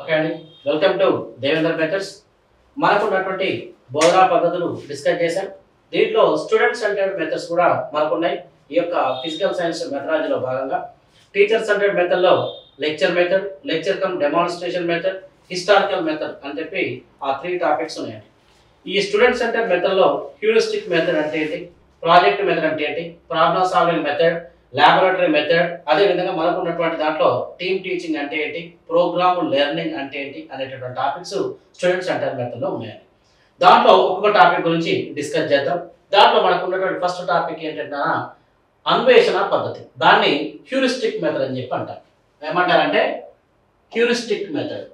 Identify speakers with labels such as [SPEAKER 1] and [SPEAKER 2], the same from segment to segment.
[SPEAKER 1] Okay అండి, welcome to Devender methods. మనకున్నటువంటి బోధనా పద్ధతులు డిస్కస్ చేశాం. దీంట్లో స్టూడెంట్ సెంటర్డ్ మెథడ్స్ కూడా మనకున్నాయి. ఈ యొక్క ఫిజికల్ సైన్స్ మెథడాలజీలో భాగంగా టీచర్ సెంటర్డ్ మెథడ్లో lecture method, lecture come demonstration method, historical method అని చెప్పి ఆ 3 టాపిక్స్ ఉన్నాయండి. ఈ స్టూడెంట్ సెంటర్డ్ మెథడ్లో హ్యూరిస్టిక్ మెథడ్ అంటే ఏంటి, ప్రాజెక్ట్ మెథడ్ అంటే ఏంటి, problem solving method, laboratory method, అదేవిధంగా మనకు ఉన్నటువంటి దాంట్లో టీమ్ టీచింగ్ అంటే ఏంటి, ప్రోగ్రామ్ లెర్నింగ్ అంటే ఏంటి అనేటటువంటి టాపిక్స్ స్టూడెంట్ సెంటర్ మెథడ్లో ఉన్నాయండి. దాంట్లో ఒక్కొక్క టాపిక్ గురించి డిస్కస్ చేద్దాం. దాంట్లో మనకు ఉన్నటువంటి ఫస్ట్ టాపిక్ ఏంటంటే అన్వేషణ పద్ధతి. దాన్ని హ్యూరిస్టిక్ మెథడ్ అని చెప్పి అంటారు. ఏమంటారంటే హ్యూరిస్టిక్ మెథడ్.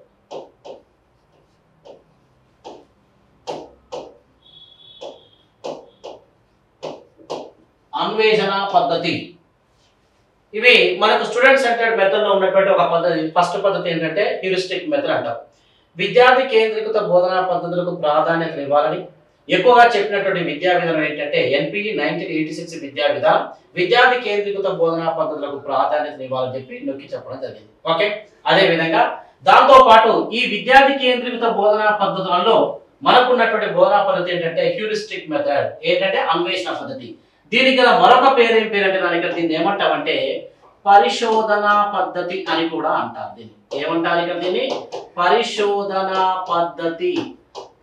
[SPEAKER 1] అన్వేషణ పద్ధతి. ఇవి మనకు స్టూడెంట్ సెంటర్డ్ మెథడ్ లో ఉన్నటువంటి ఒక పద్ధతి. ఫస్ట్ పద్ధతి ఏంటంటే హ్యూరిస్టిక్ మెథడ్ అంటారు. విద్యార్థి కేంద్రీకృత బోధనా పద్ధతులకు ప్రాధాన్యత ఇవ్వాలని ఎక్కువగా చెప్పినటువంటి విద్యా విధానం ఏంటంటే ఎన్పిఈ 1986 విద్యా విధానం విద్యార్థి కేంద్రీకృత బోధనా పద్ధతులకు ప్రాధాన్యత ఇవ్వాలని చెప్పి నొక్కి చెప్పడం జరిగింది. ఓకే, అదే విధంగా దాంతో పాటు ఈ విద్యార్థి కేంద్రీకృత బోధనా పద్ధతులలో మనకున్నటువంటి బోధనా పద్ధతి ఏంటంటే హ్యూరిస్టిక్ మెథడ్, ఏంటంటే అన్వేషణ పద్ధతి. దీనికి గల మరొక పేరు ఏం పేరు అంటే ఇక్కడ దీన్ని ఏమంటామంటే పరిశోధనా పద్ధతి అని కూడా అంటారు. దీన్ని ఏమంటారు ఇక్కడ, దీన్ని పరిశోధనా పద్ధతి,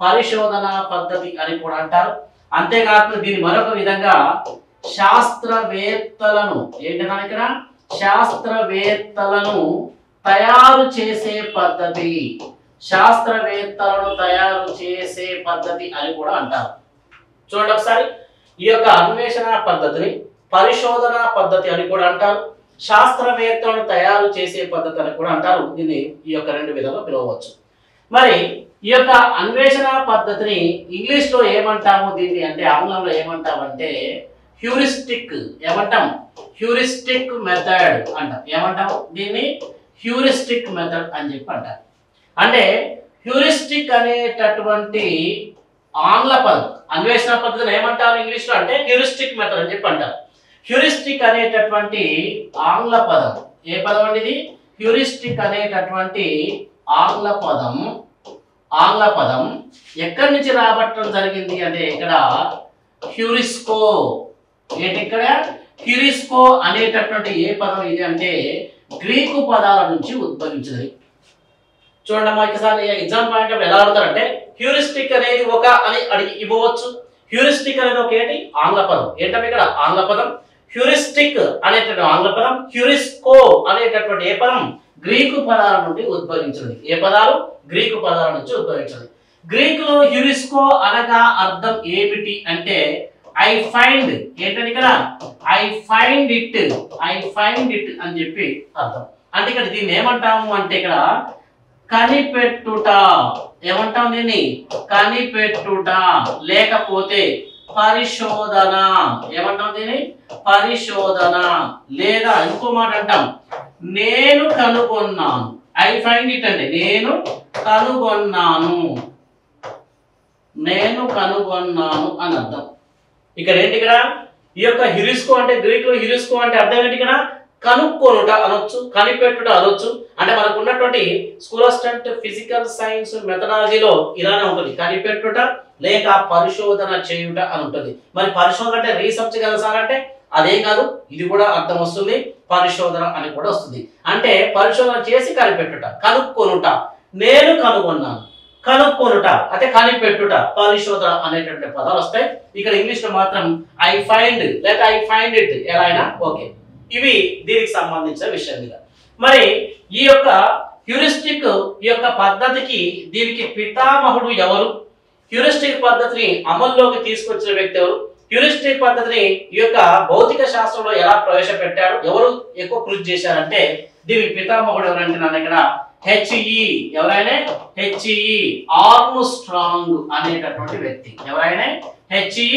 [SPEAKER 1] పరిశోధనా పద్ధతి అని కూడా అంటారు. అంతేకాకుండా దీని మరొక విధంగా శాస్త్రవేత్తలను ఏంటన్నా ఇక్కడ శాస్త్రవేత్తలను తయారు చేసే పద్ధతి, శాస్త్రవేత్తలను తయారు చేసే పద్ధతి అని కూడా అంటారు. చూడండి ఒకసారి, ఈ యొక్క అన్వేషణ పద్ధతిని పరిశోధన పద్ధతి అని కూడా అంటారు, శాస్త్రవేత్తలను తయారు చేసే పద్ధతి అని కూడా అంటారు. దీన్ని ఈ యొక్క 2 విధాలుగా పిలవచ్చు. మరి ఈ యొక్క అన్వేషణ పద్ధతిని ఇంగ్లీష్ లో ఏమంటాము దీన్ని అంటే, ఆంగ్లంలో ఏమంటామంటే హ్యూరిస్టిక్. ఏమంటాం? హ్యూరిస్టిక్ మెథడ్ అంటాం. ఏమంటాం దీన్ని? హ్యూరిస్టిక్ మెథడ్ అని చెప్పి అంటారు. అంటే హ్యూరిస్టిక్ అనేటటువంటి ఆంగ్ల పదం, అన్వేషణ పద్ధతిని ఏమంటారు ఇంగ్లీష్ లో అంటే హ్యూరిస్టిక్ మెథడ్ అని చెప్పి అంటారు. హ్యూరిస్టిక్ అనేటటువంటి ఆంగ్ల పదం, ఏ పదం అండి ఇది? హ్యూరిస్టిక్ అనేటటువంటి ఆంగ్ల పదం ఎక్కడి నుంచి రాబట్టడం జరిగింది అంటే ఇక్కడ హ్యూరిస్కో. ఏంటి ఇక్కడ హ్యూరిస్కో అనేటటువంటి ఏ పదం ఇది అంటే గ్రీకు పదాల నుంచి ఉద్భవించింది. చూడండి అమ్మా, ఒకసారి ఎగ్జామ్ పాయింట్ ఆఫ్ ఎలా అడుగుతారంటే హ్యూరిస్టిక్ అనేది ఒక అని అడిగి ఇవ్వవచ్చు. హ్యూరిస్టిక్ అనేది ఒక ఏంటి ఆంగ్ల పదం. ఏంటంటే ఇక్కడ ఆంగ్ల పదం హ్యూరిస్టిక్ అనేటటువంటి ఆంగ్ల పదం, హ్యూరిస్కో అనేటటువంటి ఏ పదం గ్రీకు పదాల నుండి ఉద్భవించింది. ఏ పదాలు? గ్రీకు పదాల నుంచి ఉద్భవించింది. గ్రీకులో హ్యూరిస్కో అనగా అర్థం ఏమిటి అంటే ఐ ఫైండ్. ఏంటంటే ఇక్కడ ఐ ఫైండ్ ఇట్ అని చెప్పి అర్థం. అంటే ఇక్కడ దీన్ని ఏమంటాము అంటే ఇక్కడ కనిపెట్టుట. ఏమంటాం దీన్ని? కనిపెట్టుట లేకపోతే పరిశోధన. ఏమంటాం దీన్ని? పరిశోధన. లేదా ఇంకో మాట అంటాం నేను కనుగొన్నాను. ఐ ఫైండ్ ఇట్ అంటే నేను కనుగొన్నాను, నేను కనుగొన్నాను అని అర్థం. ఇక్కడ ఏంటి ఇక్కడ ఈ యొక్క హ్యూరిస్కో అంటే గ్రీక్ లో హ్యూరిస్కో అంటే అర్థం ఏంటి ఇక్కడ కనుక్కొనుట అనొచ్చు, కనిపెట్టుట అనొచ్చు. అంటే మనకు ఉన్నటువంటి స్కూల్ అసిస్టెంట్ ఫిజికల్ సైన్స్ మెథడాలజీలో ఇలానే ఉంటుంది, కనిపెట్టుట లేక పరిశోధన చేయుట అని ఉంటుంది. మరి పరిశోధన అంటే రీసెర్చ్ కదా సార్ అంటే అదేం కాదు, ఇది కూడా అర్థం వస్తుంది, పరిశోధన అని కూడా వస్తుంది. అంటే పరిశోధన చేసి కనిపెట్టుట, కనుక్కొనుట, నేను కనుగొన్నాను, కనుక్కొనుట అంటే కనిపెట్టుట, పరిశోధన అనేటువంటి పదాలు వస్తాయి. ఇక్కడ ఇంగ్లీష్ లో మాత్రం ఐ ఫైండ్ లేక ఐ ఫైండ్ ఇట్ ఎలా అయినా ఓకే. ఇవి దీనికి సంబంధించిన విషయం మీద. మరి ఈ యొక్క హ్యూరిస్టిక్ ఈ యొక్క పద్ధతికి దీనికి పితామహుడు ఎవరు? హ్యూరిస్టిక్ పద్ధతిని అమల్లోకి తీసుకొచ్చిన వ్యక్తి ఎవరు? హ్యూరిస్టిక్ పద్ధతిని ఈ యొక్క భౌతిక శాస్త్రంలో ఎలా ప్రవేశపెట్టారు, ఎవరు ఎక్కువ కృషి చేశారంటే దీనికి పితామహుడు ఎవరంటే నన్ను ఇక్కడ హెచ్ఈ. ఎవరైనా హెచ్ఈ ఆర్మ్స్ట్రాంగ్ అనేటటువంటి వ్యక్తి. ఎవరైనా హెచ్ఈ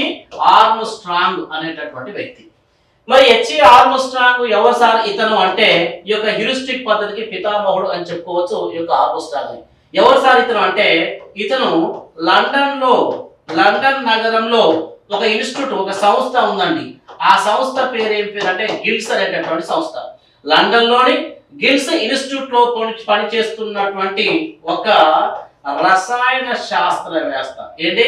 [SPEAKER 1] ఆర్మ్స్ట్రాంగ్ అనేటటువంటి వ్యక్తి. మరి హెచ్ఈ ఆర్మ్స్ట్రాంగ్ ఎవరు సార్ ఇతను అంటే ఈ యొక్క హ్యూరిస్టిక్ పద్ధతికి పితామహుడు అని చెప్పుకోవచ్చు. ఈ యొక్క ఆర్మ్స్ట్రాంగ్ ఎవరు సార్ ఇతను అంటే ఇతను లండన్ నగరంలో ఒక ఇన్స్టిట్యూట్, ఒక సంస్థ ఉందండి. ఆ సంస్థ పేరు ఏం పేరు అంటే గిల్డ్స్ అనేటటువంటి సంస్థ. లండన్ లోని గిల్స్ ఇన్స్టిట్యూట్ లో పనిచేస్తున్నటువంటి ఒక రసాయన శాస్త్రవేత్త. ఏంటి?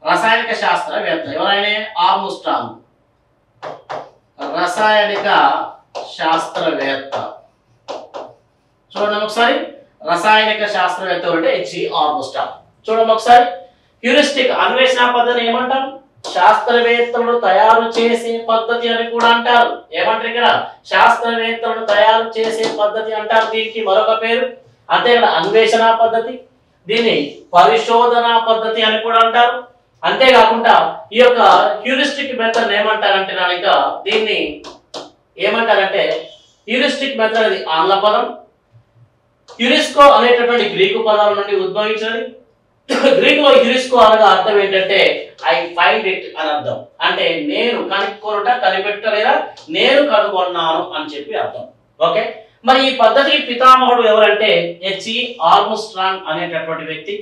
[SPEAKER 1] రసాయనిక శాస్త్రవేత్త. ఎవరైనా? ఆర్మ్స్ట్రాంగ్. రసాయనిక శాస్త్రవేత్త. చూడండి ఒకసారి, రసాయనిక శాస్త్రవేత్త అంటే హెచ్ఈ ఆర్మ్స్ట్రాంగ్. చూడండి ఒకసారి, హ్యూరిస్టిక్ అన్వేషణ పద్ధతిని ఏమంటారు? శాస్త్రవేత్తలు తయారు చేసే పద్ధతి అని కూడా అంటారు. ఏమంటారు ఇక్కడ? శాస్త్రవేత్తలు తయారు చేసే పద్ధతి అంటారు. దీనికి మరొక పేరు అంతే కదా, అన్వేషణ పద్ధతి. దీన్ని పరిశోధన పద్ధతి అని కూడా అంటారు. అంతేకాకుండా ఈ యొక్క హ్యూరిస్టిక్ మెథడ్ ఏమంటారంటే కనుక దీన్ని ఏమంటారంటే, హ్యూరిస్టిక్ మెథడ్ అది ఆంగ్ల పదం. హ్యూరిస్కో అనేటటువంటి గ్రీకు పదాల నుండి ఉద్భవించినది. గ్రీకులో హ్యూరిస్కో అనగా అర్థం ఏంటంటే ఐ ఫైండ్ ఇట్ అని అర్థం. అంటే నేను కనుక్కొనుట, కనిపెట్టలేదా, నేను కనుగొన్నాను అని చెప్పి అర్థం. ఓకే, మరి ఈ పద్ధతికి పితామహుడు ఎవరంటే హెచ్ఈ ఆర్మ్స్ట్రాంగ్ అనేటటువంటి వ్యక్తి.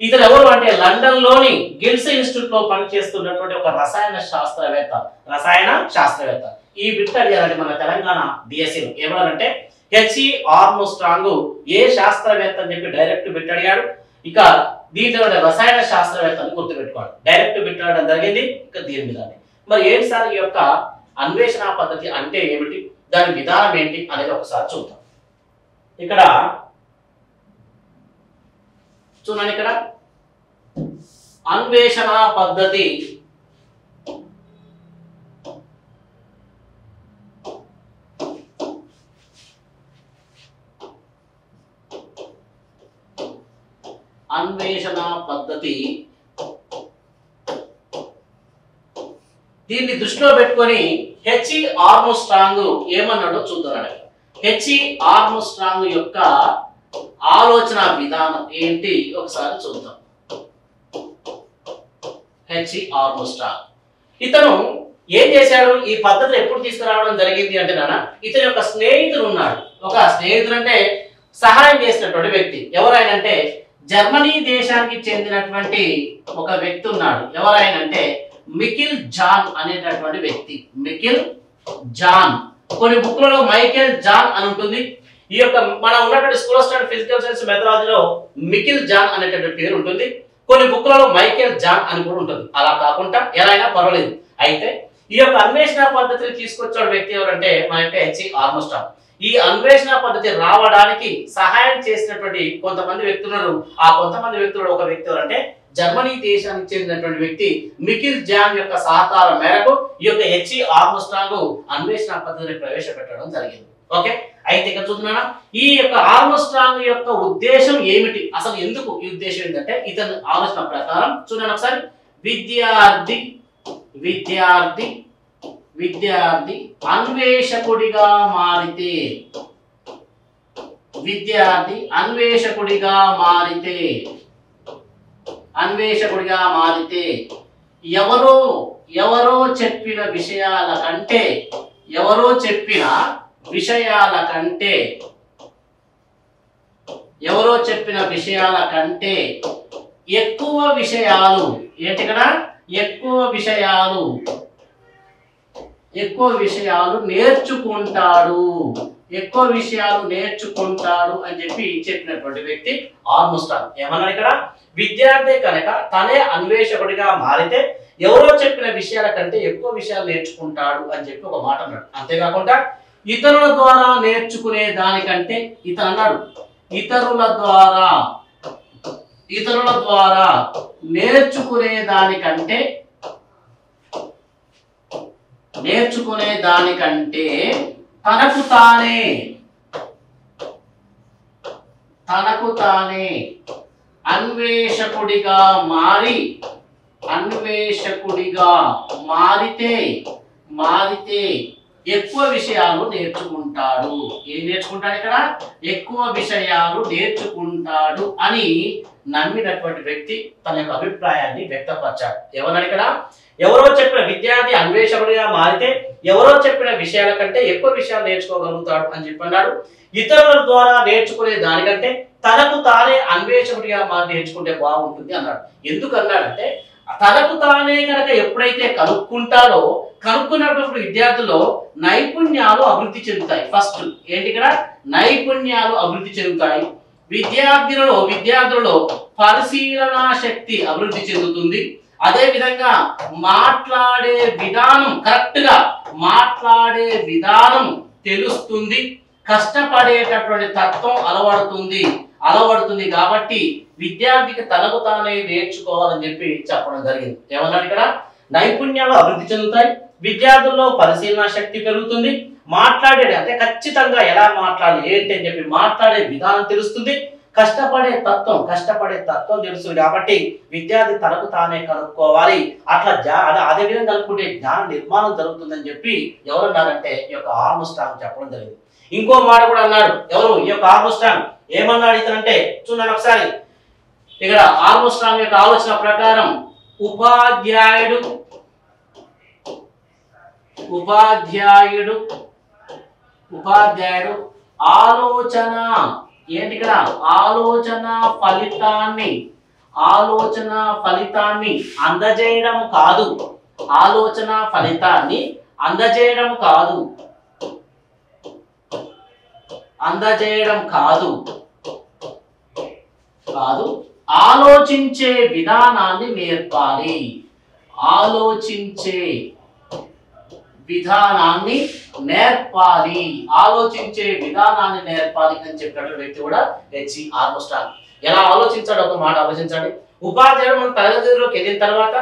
[SPEAKER 1] ఇతను ఎవరు అంటే లండన్ లోని గిల్స్ ఇన్స్టిట్యూట్ లో పనిచేస్తున్నటువంటి ఒక రసాయన శాస్త్రవేత్త. ఈ బిట్ అడిగారంటే మన తెలంగాణ డిఎస్సీలో ఏమన్నారంటే హెచ్ఈ ఆర్మ్స్ట్రాంగ్ ఏ శాస్త్రవేత్త అని చెప్పి డైరెక్ట్ బిట్ అడిగాడు. ఇక దీంట్లో రసాయన శాస్త్రవేత్త అని గుర్తుపెట్టుకోవాలి. డైరెక్ట్ బిట్ అడగడం జరిగింది. ఇక దీని మీద మరి ఏంటి సార్ ఈ యొక్క అన్వేషణ పద్ధతి అంటే ఏమిటి, దాని విధానం ఏంటి అనేది ఒకసారి చూద్దాం. ఇక్కడ చూడండి, ఇక్కడ అన్వేషణ పద్ధతి దీన్ని దృష్టిలో పెట్టుకొని హెచ్ఈ ఆర్మ్స్ట్రాంగ్ ఏమన్నాడో చూద్దాం. హెచ్ఈ ఆర్మ్స్ట్రాంగ్ యొక్క ఆలోచన విధానం ఏంటి ఒకసారి చూద్దాం. హెచ్ఈ ఆర్మ్స్ట్రాంగ్ ఇతను ఏం చేశాడు? ఈ పద్ధతిని ఎప్పుడు తీసుకురావడం జరిగింది అంటే ఇతని యొక్క స్నేహితుడు ఉన్నాడు. ఒక స్నేహితుడు అంటే సహాయం చేసినటువంటి వ్యక్తి. ఎవరైనంటే జర్మనీ దేశానికి చెందినటువంటి ఒక వ్యక్తి ఉన్నాడు. ఎవరైనంటే మికిల్ జాన్ అనేటటువంటి వ్యక్తి. మికిల్ జాన్. కొన్ని బుక్లలో మైకేల్ జాన్ అని ఉంటుంది. ఈ యొక్క మనం ఉన్నటువంటి school of standard physical science మెథడాలజీలో మికిల్ జాన్ అనేటటువంటి పేరు ఉంటుంది. కొన్ని బుక్లలో మైకేల్ జాన్ అని కూడా ఉంటుంది. అలా కాకుండా ఎలా అయినా పర్వాలేదు. అయితే ఈ యొక్క అన్వేషణ పద్ధతిని తీసుకొచ్చిన వ్యక్తి ఎవరంటే మన యొక్క హెచ్ఈ ఆర్మ్స్ట్రాంగ్. ఈ అన్వేషణ పద్ధతి రావడానికి సహాయం చేసినటువంటి కొంతమంది వ్యక్తులను, ఆ కొంతమంది వ్యక్తులు ఒక వ్యక్తి ఎవరంటే జర్మనీ దేశానికి చెందినటువంటి వ్యక్తి మికిల్ జాన్ యొక్క సహకారం మేరకు ఈ యొక్క హెచ్ఈ ఆర్మ్స్ట్రాంగ్ అన్వేషణ పద్ధతిని ప్రవేశపెట్టడం జరిగింది. ఓకే, అయితే ఇక్కడ చూస్తున్నానా ఈ యొక్క ఆర్మ్స్ట్రాంగ్ యొక్క ఉద్దేశం ఏమిటి, అసలు ఎందుకు ఈ ఉద్దేశం ఏంటంటే ఇతని ఆలోచన ప్రకారం చూడండి ఒకసారి, విద్యార్థి అన్వేషకుడిగా మారితే, ఎవరో చెప్పిన విషయాల కంటే ఎక్కువ విషయాలు ఏంటి కదా, ఎక్కువ విషయాలు నేర్చుకుంటాడు అని చెప్పినటువంటి వ్యక్తి ఆర్మ్స్ట్రాంగ్. ఏమన్నాడు ఇక్కడ? విద్యార్థి కనుక తనే అన్వేషకుడిగా మారితే ఎవరో చెప్పిన విషయాల కంటే ఎక్కువ విషయాలు నేర్చుకుంటాడు అని చెప్పి ఒక మాట అన్నాడు. అంతేకాకుండా ఇతరుల ద్వారా నేర్చుకునే దానికంటే ఇతను అన్నాడు ఇతరుల ద్వారా నేర్చుకునే దానికంటే తనకు తానే అన్వేషకుడిగా మారితే ఎక్కువ విషయాలు నేర్చుకుంటాడు. ఏం నేర్చుకుంటాడు ఇక్కడ? ఎక్కువ విషయాలు నేర్చుకుంటాడు అని నమ్మినటువంటి వ్యక్తి తన యొక్క అభిప్రాయాన్ని వ్యక్తపరిచాడు. ఏమన్నాడు ఇక్కడ? విద్యార్థి అన్వేషకుడిగా మారితే ఎవరో చెప్పిన విషయాల కంటే ఎక్కువ విషయాలు నేర్చుకోగలుగుతాడు అని చెప్పన్నాడు. ఇతరుల ద్వారా నేర్చుకునే దానికంటే తనకు తానే అన్వేషకుడిగా మారి నేర్చుకుంటే బాగుంటుంది అన్నాడు. ఎందుకు అన్నాడంటే తనకు తానే కనుక ఎప్పుడైతే కనుక్కున్నప్పుడు విద్యార్థుల్లో నైపుణ్యాలు అభివృద్ధి చెందుతాయి. ఫస్ట్ ఏంటి ఇక్కడ నైపుణ్యాలు అభివృద్ధి చెందుతాయి. విద్యార్థులలో పరిశీలన శక్తి అభివృద్ధి చెందుతుంది. అదే విధంగా మాట్లాడే విధానం కరెక్ట్ గా మాట్లాడే విధానం తెలుస్తుంది. కష్టపడేటటువంటి తత్వం అలవడుతుంది కాబట్టి విద్యార్థికి తనకు తానే నేర్చుకోవాలని చెప్పి చెప్పడం జరిగింది. ఏమన్నాడు ఇక్కడ నైపుణ్యాలు అభివృద్ధి చెందుతాయి, విద్యార్థుల్లో పరిశీలన శక్తి పెరుగుతుంది, మాట్లాడేది అంటే ఖచ్చితంగా ఎలా మాట్లాడాలి ఏంటి అని చెప్పి మాట్లాడే విధానం తెలుస్తుంది, కష్టపడే తత్వం తెలుస్తుంది. కాబట్టి విద్యార్థి తనకు తానే కనుక్కోవాలి. అదే విధంగా కనుక్కుంటే జ్ఞాన నిర్మాణం జరుగుతుందని చెప్పి ఎవరన్నారంటే ఈ యొక్క ఆర్మ్స్ట్రాంగ్ చెప్పడం జరిగింది. ఇంకో మాట కూడా అన్నాడు. ఎవరు ఈ యొక్క ఆర్మ్స్ట్రాంగ్ ఏమన్నాడు ఇతనంటే చూడండి ఒకసారి. ఇక్కడ ఆర్మ్స్ట్రాంగ్ యొక్క ఆలోచన ప్రకారం ఉపాధ్యాయుడు ఆలోచన ఏంటి ఇక్కడ ఆలోచన ఫలితాన్ని అందజేయడం కాదు. ఆలోచించే విధానాన్ని నేర్పాలి. ఆలోచించే విధానాన్ని నేర్పాలి అని చెప్పినటువంటి వ్యక్తి కూడా హెచ్.సి. ఆర్మ్స్ట్రాంగ్. ఎలా ఆలోచించాడు ఒక మాట ఆలోచించండి. ఉపాధ్యాయుడు మన తరగతిలోకి వెళ్ళిన తర్వాత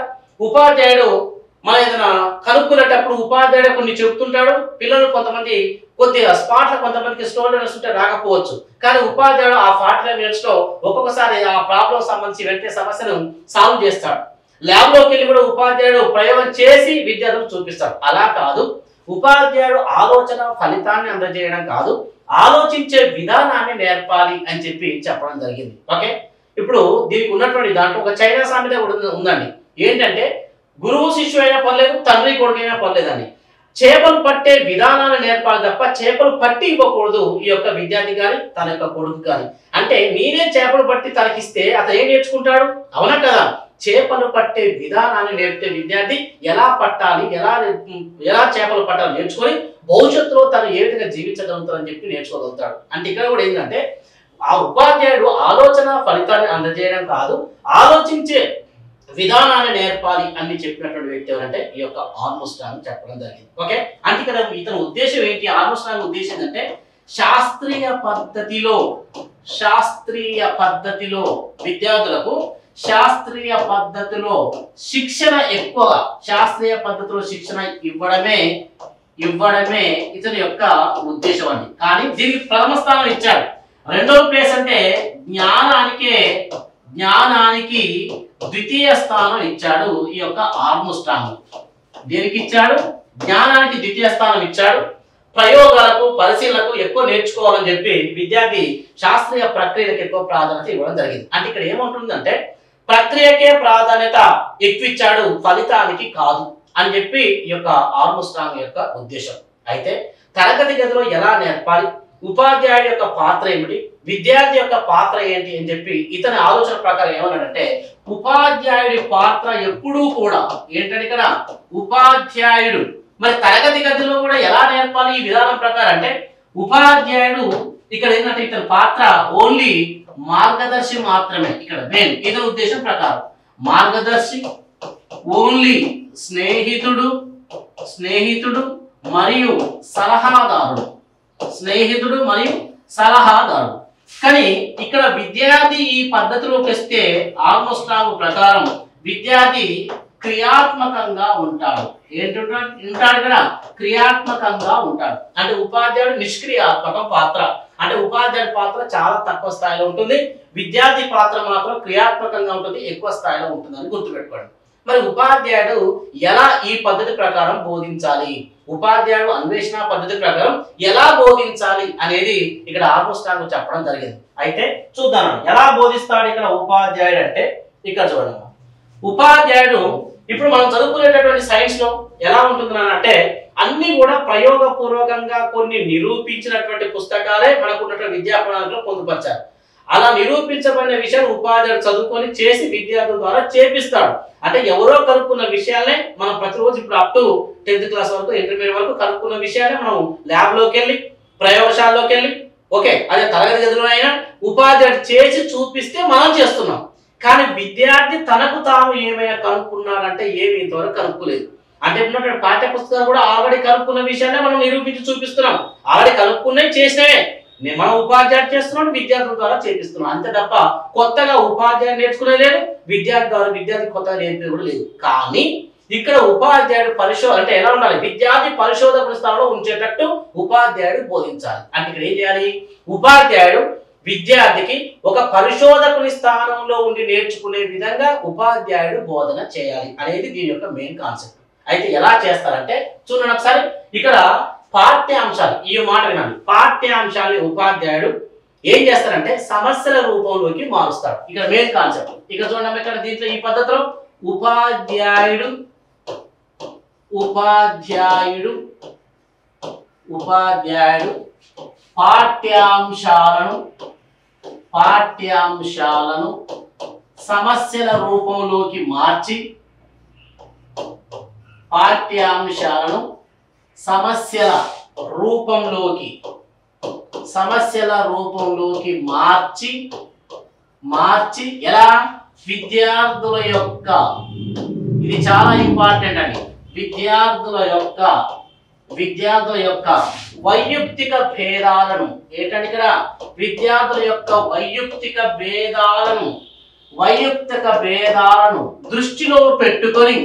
[SPEAKER 1] ఉపాధ్యాయుడు మన ఏదైనా కనుక్కునేటప్పుడు ఉపాధ్యాయుడు కొన్ని చెప్తుంటాడు. పిల్లలు కొంతమంది కొద్దిగా స్పాట్లో కొంతమందికి స్టోరీ నేర్చుకుంటే రాకపోవచ్చు, కానీ ఉపాధ్యాయుడు ఆ పాటలో నేర్చుకో ఒక్కొక్కసారి ఆ ప్రాబ్లం సంబంధించి వెంటనే సమస్యను సాల్వ్ చేస్తాడు. ల్యాబ్ లోకి వెళ్ళి కూడా ఉపాధ్యాయుడు ప్రయోగం చేసి విద్యార్థులకు చూపిస్తాడు. అలా కాదు, ఉపాధ్యాయుడు ఆలోచన ఫలితాన్ని అందజేయడం కాదు, ఆలోచించే విధానాన్ని నేర్పాలి అని చెప్పి చెప్పడం జరిగింది. ఓకే, ఇప్పుడు దీనికి ఉన్నటువంటి దాంట్లో ఒక చైనా సామెత కూడా ఉందండి. ఏంటంటే గురువు శిష్యు అయినా పర్లేదు, తండ్రి కొడుకు అయినా పర్లేదండి. చేపలు పట్టే విధానాన్ని నేర్పాలి తప్ప చేపలు పట్టి ఇవ్వకూడదు ఈ యొక్క విద్యార్థి కానీ తన యొక్క కొడుకు కానీ. అంటే మీరే చేపలు పట్టి తనకిస్తే అతను ఏం నేర్చుకుంటాడు? అవునా కదా? చేపలు పట్టే విధానాన్ని నేర్పితే విద్యార్థి ఎలా పట్టాలి, ఎలా చేపలు పట్టాలి నేర్చుకొని భవిష్యత్తులో తను ఏ విధంగా జీవించగలుగుతారని చెప్పి నేర్చుకోగలుగుతాడు. అంటే ఇక్కడ కూడా ఏంటంటే ఆ ఉపాధ్యాయుడు ఆలోచన ఫలితాన్ని అందజేయడం కాదు, ఆలోచించే విధానాన్ని నేర్పాలి అని చెప్పినటువంటి వ్యక్తి ఎవరంటే ఈ యొక్క ఆర్మ్స్ట్రాంగ్ చెప్పడం జరిగింది. ఓకే, అంటే ఇక్కడ ఇతని ఉద్దేశం ఏంటి? ఆర్మ్స్ట్రాంగ్ ఉద్దేశం ఏంటంటే శాస్త్రీయ పద్ధతిలో విద్యార్థులకు శాస్త్రీయ పద్ధతిలో శిక్షణ ఇవ్వడమే ఇతని యొక్క ఉద్దేశం అండి. కానీ దీనికి ప్రథమ స్థానం ఇచ్చాడు. రెండవ ప్లేస్ అంటే జ్ఞానానికి ద్వితీయ స్థానం ఇచ్చాడు ఈ యొక్క ఆర్మ్స్ట్రాంగ్. దేనికి ఇచ్చాడు? జ్ఞానానికి ద్వితీయ స్థానం ఇచ్చాడు. ప్రయోగాలకు పరిశీలనకు ఎక్కువ నేర్చుకోవాలని చెప్పి విద్యార్థి శాస్త్రీయ ప్రక్రియలకు ఎక్కువ ప్రాధాన్యత ఇవ్వడం జరిగింది. అంటే ఇక్కడ ఏమంటుందంటే ప్రక్రియకే ప్రాధాన్యత ఎక్కువ ఇచ్చాడు, ఫలితానికి కాదు అని చెప్పి ఈ యొక్క ఆర్మ్స్ట్రాంగ్ యొక్క ఉద్దేశం. అయితే తరగతి గదిలో ఎలా నేర్పాలి, ఉపాధ్యాయుడి యొక్క పాత్ర ఏమిటి, విద్యార్థి యొక్క పాత్ర ఏంటి అని చెప్పి ఇతని ఆలోచన ప్రకారం ఏమన్నాడంటే ఉపాధ్యాయుడి పాత్ర ఎప్పుడూ కూడా ఏంటంటే ఇక్కడ ఉపాధ్యాయుడు మరి తరగతి గదిలో కూడా ఎలా నేర్పాలి ఈ విధానం ప్రకారం అంటే ఉపాధ్యాయుడు ఇక్కడ ఏంటంటే ఇతని పాత్ర ఓన్లీ మార్గదర్శి మాత్రమే. ఇక్కడ మెయిన్ ఇతని ఉద్దేశం ప్రకారం మార్గదర్శి, ఓన్లీ స్నేహితుడు మరియు సలహాదారుడు. కానీ ఇక్కడ విద్యార్థి ఈ పద్ధతిలోకి వస్తే ఆర్మ్స్ట్రాంగ్ ప్రకారం విద్యార్థి క్రియాత్మకంగా ఉంటాడు. ఏంటంటాడు ఇక్కడ? క్రియాత్మకంగా ఉంటాడు. అంటే ఉపాధ్యాయుడు నిష్క్రియాత్మకం పాత్ర, అంటే ఉపాధ్యాయుడి పాత్ర చాలా తక్కువ స్థాయిలో ఉంటుంది, విద్యార్థి పాత్ర మాత్రం క్రియాత్మకంగా ఉంటుంది, ఎక్కువ స్థాయిలో ఉంటుందని గుర్తుపెట్టుకోండి. మరి ఉపాధ్యాయుడు ఎలా ఈ పద్ధతి ప్రకారం బోధించాలి, ఉపాధ్యాయుడు అన్వేషణ పద్ధతి ప్రకారం ఎలా బోధించాలి అనేది ఇక్కడ ఆర్మ్స్ట్రాంగ్ చెప్పడం జరిగింది. అయితే చూద్దాం ఎలా బోధిస్తాడు ఇక్కడ ఉపాధ్యాయుడు అంటే. ఇక్కడ చూడండి, ఉపాధ్యాయుడు ఇప్పుడు మనం చదువుకునేటటువంటి సైన్స్ లో ఎలా ఉంటుందంటే అన్ని కూడా ప్రయోగపూర్వకంగా కొన్ని నిరూపించినటువంటి పుస్తకాలే మనకు ఉన్నటువంటి విద్యా ప్రణాళికలో పొందుపరిచారు. అలా నిరూపించబడిన విషయాన్ని ఉపాధ్యాయుడు చదువుకొని చేసి విద్యార్థుల ద్వారా చేపిస్తాడు. అంటే ఎవరో కనుక్కున్న విషయాలనే మనం ప్రతిరోజు ఇప్పుడు అప్ టు 10th క్లాస్ వరకు ఇంటర్మీడియట్ వరకు కనుక్కున్న విషయాన్ని మనం ల్యాబ్లోకి వెళ్ళి ప్రయోగశాలలోకి వెళ్ళి ఓకే అదే తరగతి గదిలో అయినా ఉపాధ్యాయుడు చేసి చూపిస్తే మనం చేస్తున్నాం. కానీ విద్యార్థి తనకు తాను ఏమైనా కనుక్కున్నాడంటే ఏమి ఇంతవరకు కనుక్కోలేదు. అంటే ఉన్నటువంటి పాఠ్య పుస్తకాలు కూడా ఆల్రెడీ కనుక్కున్న విషయాన్ని మనం నిరూపించి చూపిస్తున్నాం. ఆల్రెడీ కనుక్కున్నవి చేసినవే మనం ఉపాధ్యాయుడు చేస్తున్నాం, విద్యార్థుల ద్వారా చేపిస్తున్నాం. అంతే తప్ప కొత్తగా ఉపాధ్యాయుడు నేర్చుకునే లేదు, విద్యార్థి ద్వారా విద్యార్థి కొత్తగా నేర్పేది కూడా లేదు. కానీ ఇక్కడ ఉపాధ్యాయుడు అంటే ఎలా ఉండాలి, విద్యార్థి పరిశోధకుల స్థానంలో ఉంచేటట్టు ఉపాధ్యాయుడు బోధించాలి. అంటే ఇక్కడ ఏం చేయాలి, ఉపాధ్యాయుడు విద్యార్థికి ఒక పరిశోధకుని స్థానంలో ఉండి నేర్చుకునే విధంగా ఉపాధ్యాయుడు బోధన చేయాలి అనేది దీని యొక్క మెయిన్ కాన్సెప్ట్. అయితే ఎలా చేస్తారంటే చూడండి ఒకసారి, ఇక్కడ పాఠ్యాంశాలు ఈ మాట వినండి, పాఠ్యాంశాన్ని ఉపాధ్యాయుడు ఏం చేస్తారంటే సమస్యల రూపంలోకి మారుస్తాడు. ఇక్కడ మెయిన్ కాన్సెప్ట్ ఇక్కడ చూడండి, ఇక్కడ దీంట్లో ఈ పద్ధతిలో ఉపాధ్యాయుడు పాఠ్యాంశాలను సమస్యల రూపంలోకి మార్చి మార్చి ఎలా విద్యార్థుల యొక్క, ఇది చాలా ఇంపార్టెంట్ అండి, విద్యార్థుల యొక్క వైయక్తిక భేదాలను ఏంటంటే ఇక్కడ విద్యార్థుల యొక్క వైయక్తిక భేదాలను దృష్టిలో పెట్టుకొని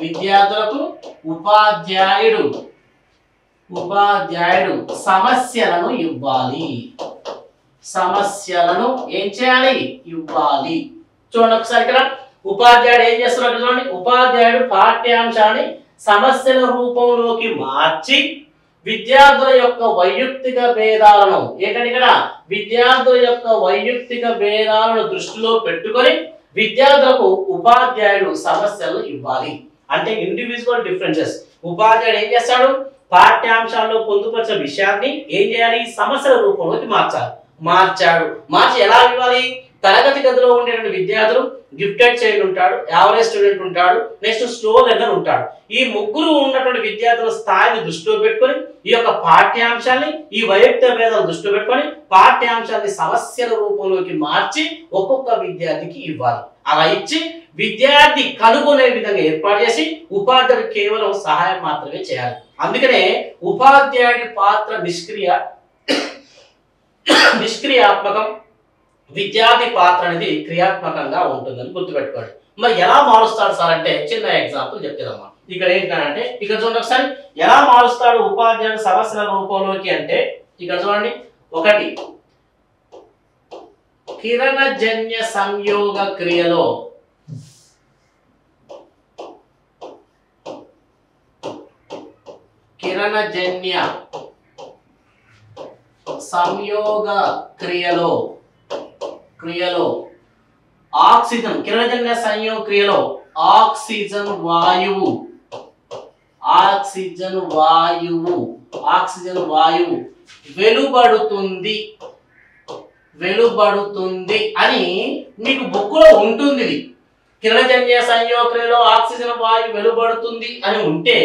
[SPEAKER 1] విద్యార్థులకు ఉపాధ్యాయుడు సమస్యలను ఏం చేయాలి, ఇవ్వాలి. చూడండి ఒకసారి ఇక్కడ ఉపాధ్యాయుడు ఏం చేస్తున్నాడు చూడండి, ఉపాధ్యాయుడు పాఠ్యాంశాన్ని సమస్యల రూపంలోకి మార్చి విద్యార్థుల యొక్క వైయక్తిక భేదాలను ఏంటంటే ఇక్కడ విద్యార్థుల యొక్క వైయక్తిక భేదాలను దృష్టిలో పెట్టుకొని విద్యార్థులకు ఉపాధ్యాయుడు సమస్యలను ఇవ్వాలి. అంటే ఇండివిజువల్ డిఫరెన్సెస్ ఉపాధ్యాయుడు ఏం చేస్తాడు, పాఠ్యాంశాల్లో పొందుపరిచిన విషయాన్ని ఏం చేయాలి, సమస్యల రూపంలోకి మార్చి ఎలా ఇవ్వాలి, తరగతి గదిలో ఉండేటువంటి విద్యార్థులు గిఫ్టెడ్ చైల్డ్ ఉంటాడు, యావరేజ్ స్టూడెంట్ ఉంటాడు, నెక్స్ట్ స్లో లెర్నర్ ఉంటాడు. ఈ ముగ్గురు ఉన్నటువంటి విద్యార్థుల స్థాయిని దృష్టిలో పెట్టుకొని ఈ యొక్క పాఠ్యాంశాన్ని ఈ వైయక్తిక భేదాలను దృష్టిలో పెట్టుకొని పాఠ్యాంశాన్ని సమస్యల రూపంలోకి మార్చి ఒక్కొక్క విద్యార్థికి ఇవ్వాలి. అలా ఇచ్చి విద్యార్థి కనుగొనే విధంగా ఏర్పాటు చేసి ఉపాధ్యాయుడు కేవలం సహాయం మాత్రమే చేయాలి. అందుకనే ఉపాధ్యాయుడి పాత్ర నిష్క్రియాత్మకం, విద్యార్థి పాత్ర అనేది క్రియాత్మకంగా ఉంటుందని గుర్తుపెట్టుకోండి. మరి ఎలా మారుస్తాడు సార్ అంటే చిన్న ఎగ్జాంపుల్ చెప్తారమ్మా. ఇక్కడ ఏంటంటే ఇక్కడ చూడండి ఒకసారి, ఎలా మారుస్తాడు ఉపాధ్యాయుడు సమస్యల రూపంలోకి అంటే ఇక్కడ చూడండి, ఒకటి కిరణజన్య సంయోగ క్రియలో ఆక్సిజన్ కిరణజన్య సంయోగ క్రియలో ఆక్సిజన్ వాయువు వెలువడుతుంది అని మీకు బుక్ లో ఉంటుంది. కిరణజన్య సంయోగ క్రియలో ఆక్సిజన్ వాయువు వెలువడుతుంది అని ఉంటే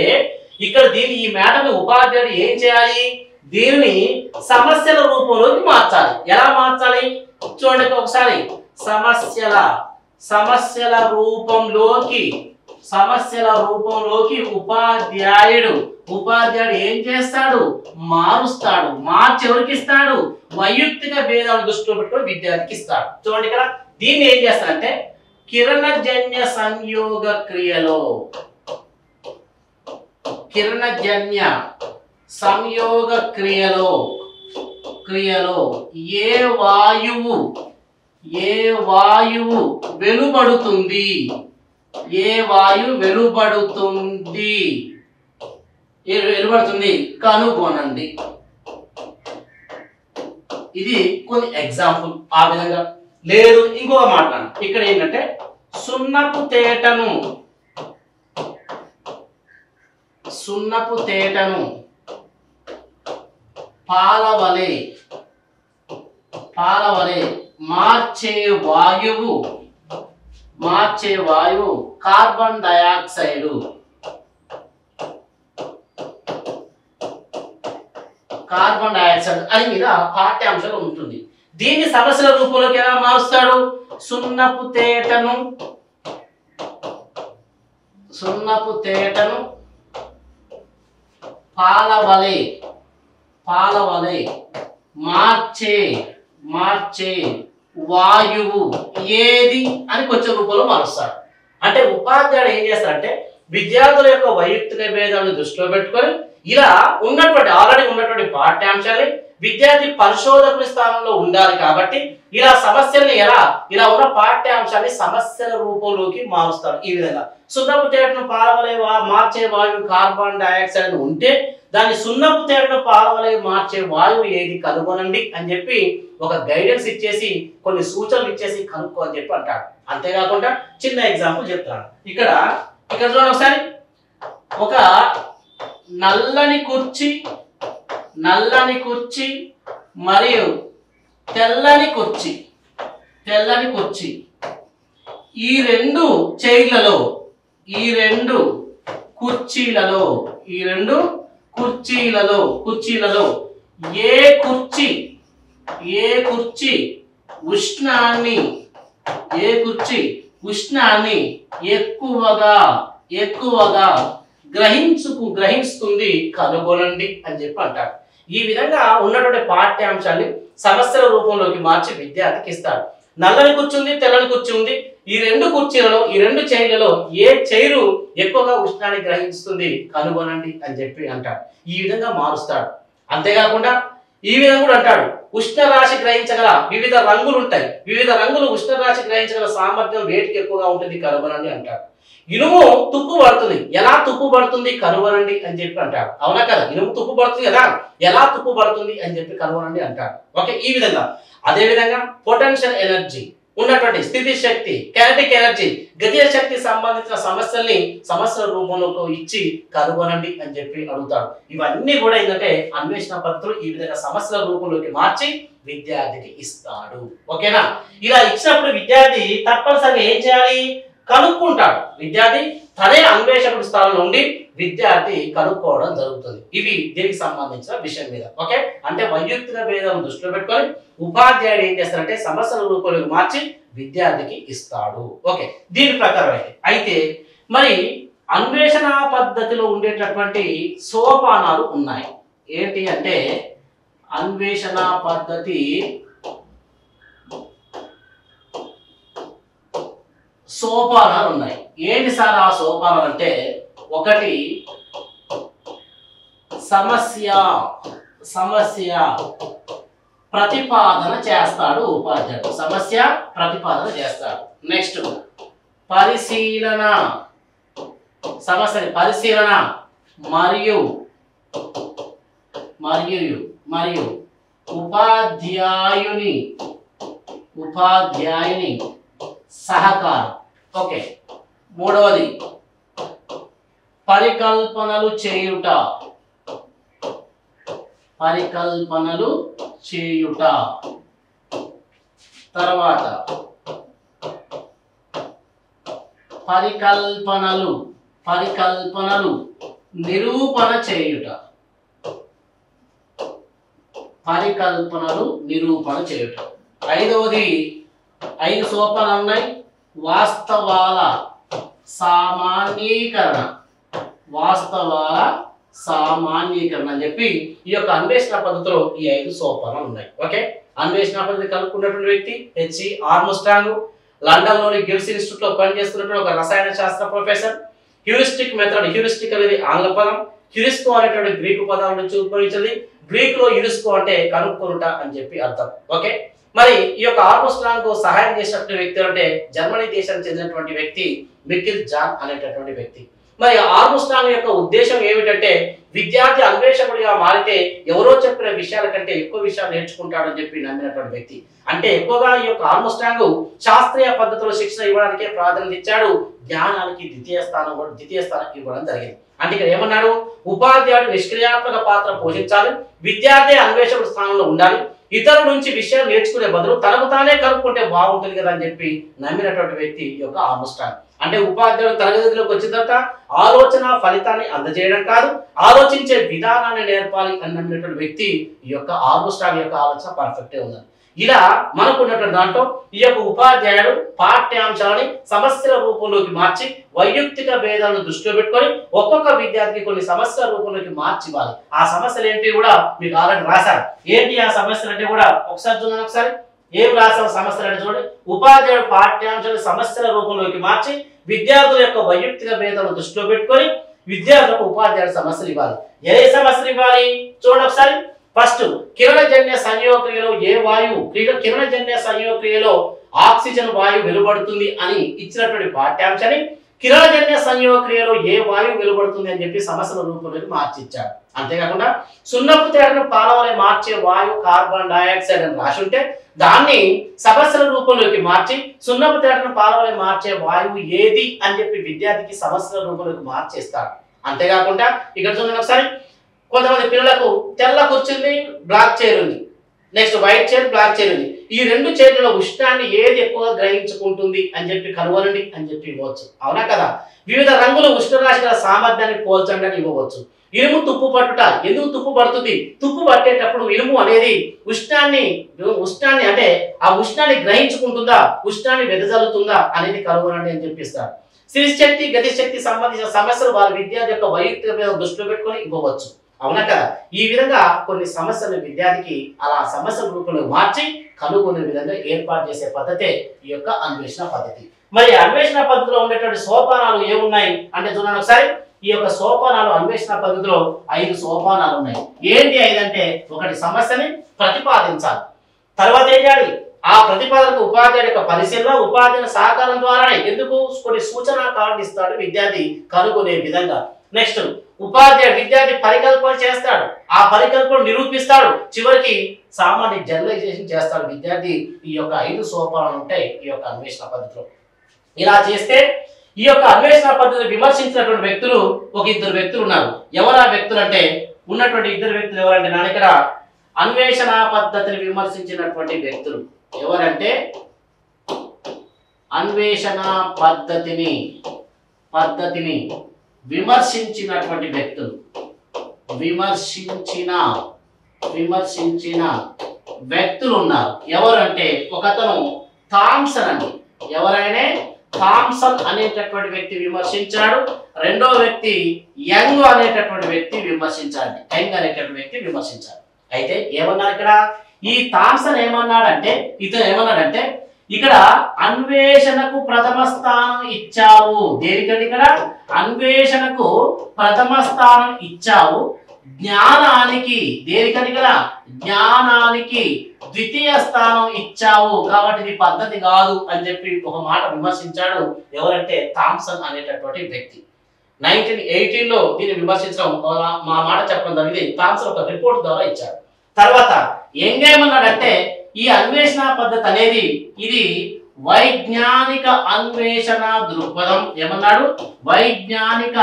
[SPEAKER 1] ఇక్కడ ఈ మ్యాటర్ని ఉపాధ్యాయుడు ఏం చేయాలి, దీనిని సమస్యల రూపంలోకి మార్చాలి. ఎలా మార్చాలి చూడండి ఒకసారి, సమస్యల రూపంలోకి ఉపాధ్యాయుడు ఏం చేస్తాడు, మారుస్తాడు. మార్చి ఎవరికి ఇస్తాడు, వైయక్తిక భేదాలను దృష్టిలో పెట్టుకొని విద్యార్థికి ఇస్తాడు. చూడండి ఇక్కడ దీన్ని ఏం చేస్తాడంటే కిరణజన్య సంయోగ క్రియలో ఏ వాయువు వెలువడుతుంది కనుగొనండి. ఇది కొన్ని ఎగ్జాంపుల్. ఆ విధంగా లేదు ఇంకొక మాట్లాడు, ఇక్కడ ఏంటంటే సున్నపు పాలవలే పాలవలే మార్చే వాయువు కార్బన్ డయాక్సైడ్ అని మీద పాఠ్యాంశాలు ఉంటుంది. దీన్ని సమస్యల రూపంలోకి ఎలా మారుస్తాడు? సున్నపు తేటను పాలవలే మార్చే వాయువు ఏది అని కొంచెం రూపంలో మారుస్తాడు. అంటే ఉపాధ్యాయుడు ఏం చేస్తాడంటే విద్యార్థుల యొక్క వైయక్తిక భేదాలను దృష్టిలో పెట్టుకొని ఇలా ఆల్రెడీ ఉన్నటువంటి పాఠ్యాంశాన్ని విద్యార్థి పరిశోధకుని స్థానంలో ఉండాలి కాబట్టి ఇలా సమస్యల్ని ఇలా ఉన్న పాఠ్యాంశాన్ని సమస్యల రూపంలోకి మారుస్తాడు. ఈ విధంగా సున్నపు తేటను పాలవలే మార్చే వాయువు కార్బన్ డయాక్సైడ్ ఉంటే దాన్ని సున్నపు తేటను పాలవలే మార్చే వాయువు ఏది కనుగొనండి అని చెప్పి ఒక గైడెన్స్ ఇచ్చేసి కొన్ని సూచనలు ఇచ్చేసి కనుక్కో అని చెప్పి అంటాడు. అంతేకాకుండా చిన్న ఎగ్జాంపుల్ చెప్తాను. ఇక్కడ చూడండి ఒకసారి. ఒక నల్లని కుర్చీ మరియు తెల్లని కుర్చీ ఈ రెండు కుర్చీలలో ఏ కుర్చీ ఉష్ణాన్ని ఎక్కువగా గ్రహిస్తుంది కనుగొనండి అని చెప్పి అంటాడు. ఈ విధంగా ఉన్నటువంటి పాఠ్యాంశాన్ని సమస్యల రూపంలోకి మార్చి విద్యార్థికి ఇస్తాడు. నల్లని కుర్చీ ఉంది, తెల్లని కుర్చీ ఉంది. ఈ రెండు చైర్లలో ఏ చైరు ఎక్కువగా ఉష్ణాన్ని గ్రహిస్తుంది కనుగొనండి అని చెప్పి అంటాడు. ఈ విధంగా మారుస్తాడు. అంతేకాకుండా ఈ విధంగా కూడా అంటాడు ఉష్ణరాశి గ్రహించగల వివిధ రంగులు ఉంటాయి. వివిధ రంగులు ఉష్ణరాశి గ్రహించగల సామర్థ్యం వేటికి ఎక్కువగా ఉంటుంది కనుగొనండి అంటాడు. ఇనుము తుప్పు పడుతుంది, ఎలా తుప్పు పడుతుంది కనుగొనండి అని చెప్పి అంటాడు. అవునా కదా? ఇనుము తుప్పు పడుతుంది కదా, ఎలా తుప్పు పడుతుంది అని చెప్పి కనుగొనండి అంటాడు. ఓకే, ఈ విధంగా. అదే విధంగా పొటెన్షియల్ ఎనర్జీ ఉన్నటువంటి స్థితి శక్తి, కైనెటిక్ ఎనర్జీ, గతిజ శక్తి సంబంధించిన సమస్యల రూపంలో ఇచ్చి కనుగొనండి అని చెప్పి అడుగుతాడు. ఇవన్నీ కూడా ఏంటంటే అన్వేషణ పద్ధతులు ఈ విధంగా సమస్యల రూపంలోకి మార్చి విద్యార్థికి ఇస్తాడు. ఓకేనా? ఇలా ఇచ్చినప్పుడు విద్యార్థి తప్పనిసరిగా ఏం చేయాలి? కనుక్కుంటాడు. విద్యార్థి తనే అన్వేషకుడి స్థానంలో ఉండి విద్యార్థి కనుక్కోవడం జరుగుతుంది. ఇవి దీనికి సంబంధించిన విషయం మీద. ఓకే, అంటే వైయక్తిక భేదాలను దృష్టిలో పెట్టుకొని ఉపాధ్యాయుడు ఏం చేస్తారంటే సమస్యల రూపంలోకి మార్చి విద్యార్థికి ఇస్తాడు. ఓకే, దీని ప్రకారం అయితే మరి అన్వేషణ పద్ధతిలో ఉండేటటువంటి సోపానాలు ఉన్నాయి. ఏంటి అంటే అన్వేషణ పద్ధతి సోపానాలు ఉన్నాయి. ఏంటి సార్ ఆ సోపానాలు అంటే? ఒకటి సమస్య ప్రతిపాదన చేస్తాడు ఉపాధ్యాయుడు. సమస్య ప్రతిపాదన చేస్తాడు. నెక్స్ట్ సమస్యని పరిశీలన మరియు ఉపాధ్యాయుని సహకారం. ఓకే, మూడవది పరికల్పనలు చేయుట. తర్వాత పరికల్పనలు నిరూపణ చేయుట. ఐదవది 5 సోపానాలు ఉన్నాయి. వాస్తవాల సామాన్యీకరణ అని చెప్పి ఈ యొక్క అన్వేషణ పద్ధతిలో ఈ 5 సోపానాలు ఉన్నాయి. ఓకే, అన్వేషణ పద్ధతి కనుక్కున్నటువంటి వ్యక్తి హెచ్సి ఆర్మ్స్ట్రాంగ్, లండన్ లోని గిల్స్ ఇన్స్టిట్యూట్ లో పనిచేస్తున్నటువంటి ఒక రసాయన శాస్త్ర ప్రొఫెసర్. హ్యూరిస్టిక్ మెథడ్, హ్యూరిస్టిక్ అనేది ఆంగ్ల పదం, హ్యూరిస్కో అనేటువంటి గ్రీకు పదం నుంచి ఉద్భవించింది. గ్రీక్ లో యురిస్కో అంటే కనుక్కొనుట అని చెప్పి అర్థం. ఓకే, మరి ఈ యొక్క ఆర్మ్స్ట్రాంగ్ సహాయం చేసినటువంటి వ్యక్తి అంటే జర్మనీ దేశానికి చెందినటువంటి వ్యక్తి మికిల్ జాన్ అనేటటువంటి వ్యక్తి. మరి ఆర్మ్స్ట్రాంగ్ యొక్క ఉద్దేశం ఏమిటంటే విద్యార్థి అన్వేషకుడిగా మారితే ఎవరో చెప్పిన విషయాల కంటే ఎక్కువ విషయాలు నేర్చుకుంటాడని చెప్పి నమ్మినటువంటి వ్యక్తి. అంటే ఎక్కువగా ఈ యొక్క ఆర్మ్స్ట్రాంగ్ శాస్త్రీయ పద్ధతిలో శిక్షణ ఇవ్వడానికే ప్రాధాన్యత ఇచ్చాడు. జ్ఞానానికి ద్వితీయ స్థానం ఇవ్వడం జరిగింది. అంటే ఇక్కడ ఏమన్నాడు, ఉపాధ్యాయుడు నిష్క్రియాత్మక పాత్ర పోషించాలి, విద్యార్థి అన్వేషకుడి స్థానంలో ఉండాలి, ఇతరుల నుంచి విషయాలు నేర్చుకునే బదులు తనకు తానే కనుక్కుంటే బాగుంటుంది కదా అని చెప్పి నమ్మినటువంటి వ్యక్తి ఈ యొక్క ఆర్మ్స్ట్రాంగ్. అంటే ఉపాధ్యాయుడు తరగతిలోకి వచ్చిన తర్వాత ఆలోచన ఫలితాన్ని అందజేయడం కాదు, ఆలోచించే విధానాన్ని నేర్పాలి అని నమ్మినటువంటి వ్యక్తి ఈ యొక్క ఆర్మ్స్ట్రాంగ్ యొక్క ఆలోచన పర్ఫెక్టే ఉంది. ఇలా మనకున్నటువంటి దాంట్లో ఈ యొక్క ఉపాధ్యాయుడు పాఠ్యాంశాలని సమస్యల రూపంలోకి మార్చి వైయక్తిక భేదాలను దృష్టిలో పెట్టుకొని ఒక్కొక్క విద్యార్థికి కొన్ని సమస్యల రూపంలోకి మార్చి ఇవ్వాలి. ఆ సమస్యలు ఏంటి కూడా మీకు ఆల్రెడీ రాశారు. ఏంటి ఆ సమస్యలు అంటే కూడా ఒకసారి చూడండి. ఒకసారి ఏం రాసిన సమస్యలు అంటే చూడండి, ఉపాధ్యాయుడు పాఠ్యాంశాలను సమస్యల రూపంలోకి మార్చి విద్యార్థుల యొక్క వైయక్తిక భేదాలను దృష్టిలో పెట్టుకొని విద్యార్థులకు ఉపాధ్యాయుడు సమస్యలు ఇవ్వాలి. ఏ సమస్యలు ఇవ్వాలి చూడండి ఒకసారి. ఫస్ట్, కిరణజన్య సంయోగక్రియలో ఏ వాయువు కిరణజన్య సంయోగక్రియలో ఆక్సిజన్ వాయువు వెలువడుతుంది అని ఇచ్చినటువంటి పాఠ్యాంశాన్ని కిరణజన్య సంయోగక్రియలో ఏ వాయువు వెలువడుతుంది అని చెప్పి సమస్యల రూపంలోకి మార్చిచ్చాడు. అంతేకాకుండా సున్నపు తేటను పాలవలే మార్చే వాయువు కార్బన్ డైఆక్సైడ్ అని రాసి ఉంటే దాన్ని సమస్యల రూపంలోకి మార్చి సున్నపు తేటను పాలవలే మార్చే వాయువు ఏది అని చెప్పి విద్యార్థికి సమస్యల రూపంలోకి మార్చేస్తాడు. అంతేకాకుండా ఇక్కడ చూడండి ఒకసారి, కొంతమంది పిల్లలకు తెల్ల కూర్చుంది, బ్లాక్ చైర్ ఉంది, next white chair, black chair ఉంది, ఈ రెండు చైర్లలో ఉష్ణాన్ని ఏది ఎక్కువగా గ్రహించుకుంటుంది అని చెప్పి కనుగొనండి అని చెప్పి ఇవ్వచ్చు. అవునా కదా? వివిధ రంగుల ఉష్ణరాశి గల సామర్థ్యాన్ని పోల్చండి అని ఇవ్వవచ్చు. ఇనుము తుప్పు పట్టుట ఎందుకు తుప్పు పడుతుంది? తుప్పు పట్టేటప్పుడు ఇనుము అనేది ఉష్ణాన్ని అంటే ఆ ఉష్ణాన్ని గ్రహించుకుంటుందా, ఉష్ణాన్ని వెదజల్లుతుందా అనేది కనుగొనండి అని చెప్పిస్తారు. స్థితిశక్తి గతిశక్తి సంబంధించిన సమస్యలు వారి విద్యార్థి యొక్క వైయక్తిక దృష్టిలో పెట్టుకొని ఇవ్వవచ్చు. అవునా కదా? ఈ విధంగా కొన్ని సమస్యలు విద్యార్థికి అలా సమస్యల రూపంలో మార్చి కనుగొనే విధంగా ఏర్పాటు చేసే పద్ధతే ఈ యొక్క అన్వేషణ పద్ధతి. మరి అన్వేషణ పద్ధతిలో ఉండేటువంటి సోపానాలు ఏమున్నాయి అంటే చూడండి ఒకసారి. ఈ యొక్క సోపానాలు అన్వేషణ పద్ధతిలో 5 సోపానాలు ఉన్నాయి. ఏంటి 5 అంటే, ఒకటి సమస్యని ప్రతిపాదించాలి, తర్వాత ఏం చేయాలి, ఆ ప్రతిపాదనకు ఉపాధ్యాయుడి యొక్క పరిశీలన ఉపాధ్యాయుని సహకారం ద్వారానే, ఎందుకు కొన్ని సూచన కార్డు ఇస్తాడు విద్యార్థి కనుగొనే విధంగా. నెక్స్ట్, ఉపాధ్యాయుడు విద్యార్థి పరికల్పన చేస్తాడు, ఆ పరికల్పన నిరూపిస్తాడు, చివరికి సామాన్య జనరలైజేషన్ చేస్తాడు విద్యార్థి. ఈ యొక్క 5 సోపానాలు ఉంటాయి ఈ యొక్క అన్వేషణ పద్ధతిలో. ఇలా చేస్తే ఈ యొక్క అన్వేషణ పద్ధతిని విమర్శించినటువంటి వ్యక్తులు ఒక 2 వ్యక్తులు ఉన్నారు. ఎవరు ఆ వ్యక్తులు అంటే, ఉన్నటువంటి 2 వ్యక్తులు ఎవరంటే నా ఇక్కడ అన్వేషణ పద్ధతిని విమర్శించినటువంటి వ్యక్తులు ఎవరంటే, అన్వేషణ పద్ధతిని విమర్శించినటువంటి వ్యక్తులు, విమర్శించిన వ్యక్తులు ఉన్నారు. ఎవరంటే ఒకతను థామ్సన్ అండి. ఎవరైనా థామ్సన్ అనేటటువంటి వ్యక్తి విమర్శించాడు. రెండో వ్యక్తి యంగ్ అనేటటువంటి వ్యక్తి విమర్శించాడు. అయితే ఏమన్నారు ఇక్కడ, ఈ థామ్సన్ ఏమన్నాడంటే, ఇతను ఏమన్నాడంటే, ఇక్కడ అన్వేషణకు ప్రథమ స్థానం ఇచ్చావు. దేనికంటే ఇక్కడ అన్వేషణకు ప్రథమ స్థానం ఇచ్చావు, జ్ఞానానికి దేనికంటే ఇక్కడ జ్ఞానానికి ద్వితీయ స్థానం ఇచ్చావు, కాబట్టి ఇది పద్ధతి కాదు అని చెప్పి ఒక మాట విమర్శించాడు. ఎవరంటే థామ్సన్ అనేటటువంటి వ్యక్తి. 1918లో దీన్ని విమర్శించడం, మా మాట చెప్పడం జరిగింది. థామ్సన్ ఒక రిపోర్ట్ ద్వారా ఇచ్చాడు. తర్వాత ఏమన్నాడంటే, ఈ అన్వేషణ పద్ధతి అనేది ఇది వైజ్ఞానిక అన్వేషణ దృక్పథం. ఏమన్నాడు? వైజ్ఞానిక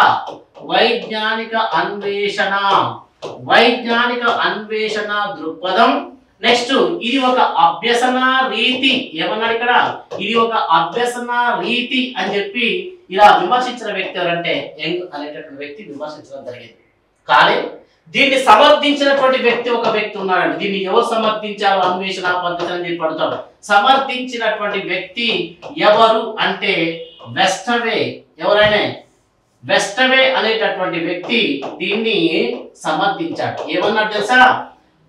[SPEAKER 1] అన్వేషణ దృక్పథం. నెక్స్ట్, ఇది ఒక అభ్యసన రీతి. ఏమన్నాడు ఇక్కడ? ఇది ఒక అభ్యసన రీతి అని చెప్పి ఇలా విమర్శించిన వ్యక్తి ఎవరంటే యంగ్ అనేటటువంటి వ్యక్తి విమర్శించడం జరిగింది. కానీ దీన్ని సమర్థించినటువంటి వ్యక్తి ఒక వ్యక్తి ఉన్నాడండి. దీన్ని ఎవరు సమర్థించారు? అన్వేషణ పద్ధతి అని చెప్పి అడుగుతాడు. సమర్థించినటువంటి వ్యక్తి ఎవరు అంటే వెస్టవే. ఎవరైనా వెస్టవే అనేటటువంటి వ్యక్తి దీన్ని సమర్థించాడు. ఏమన్నాడు తెలుసా?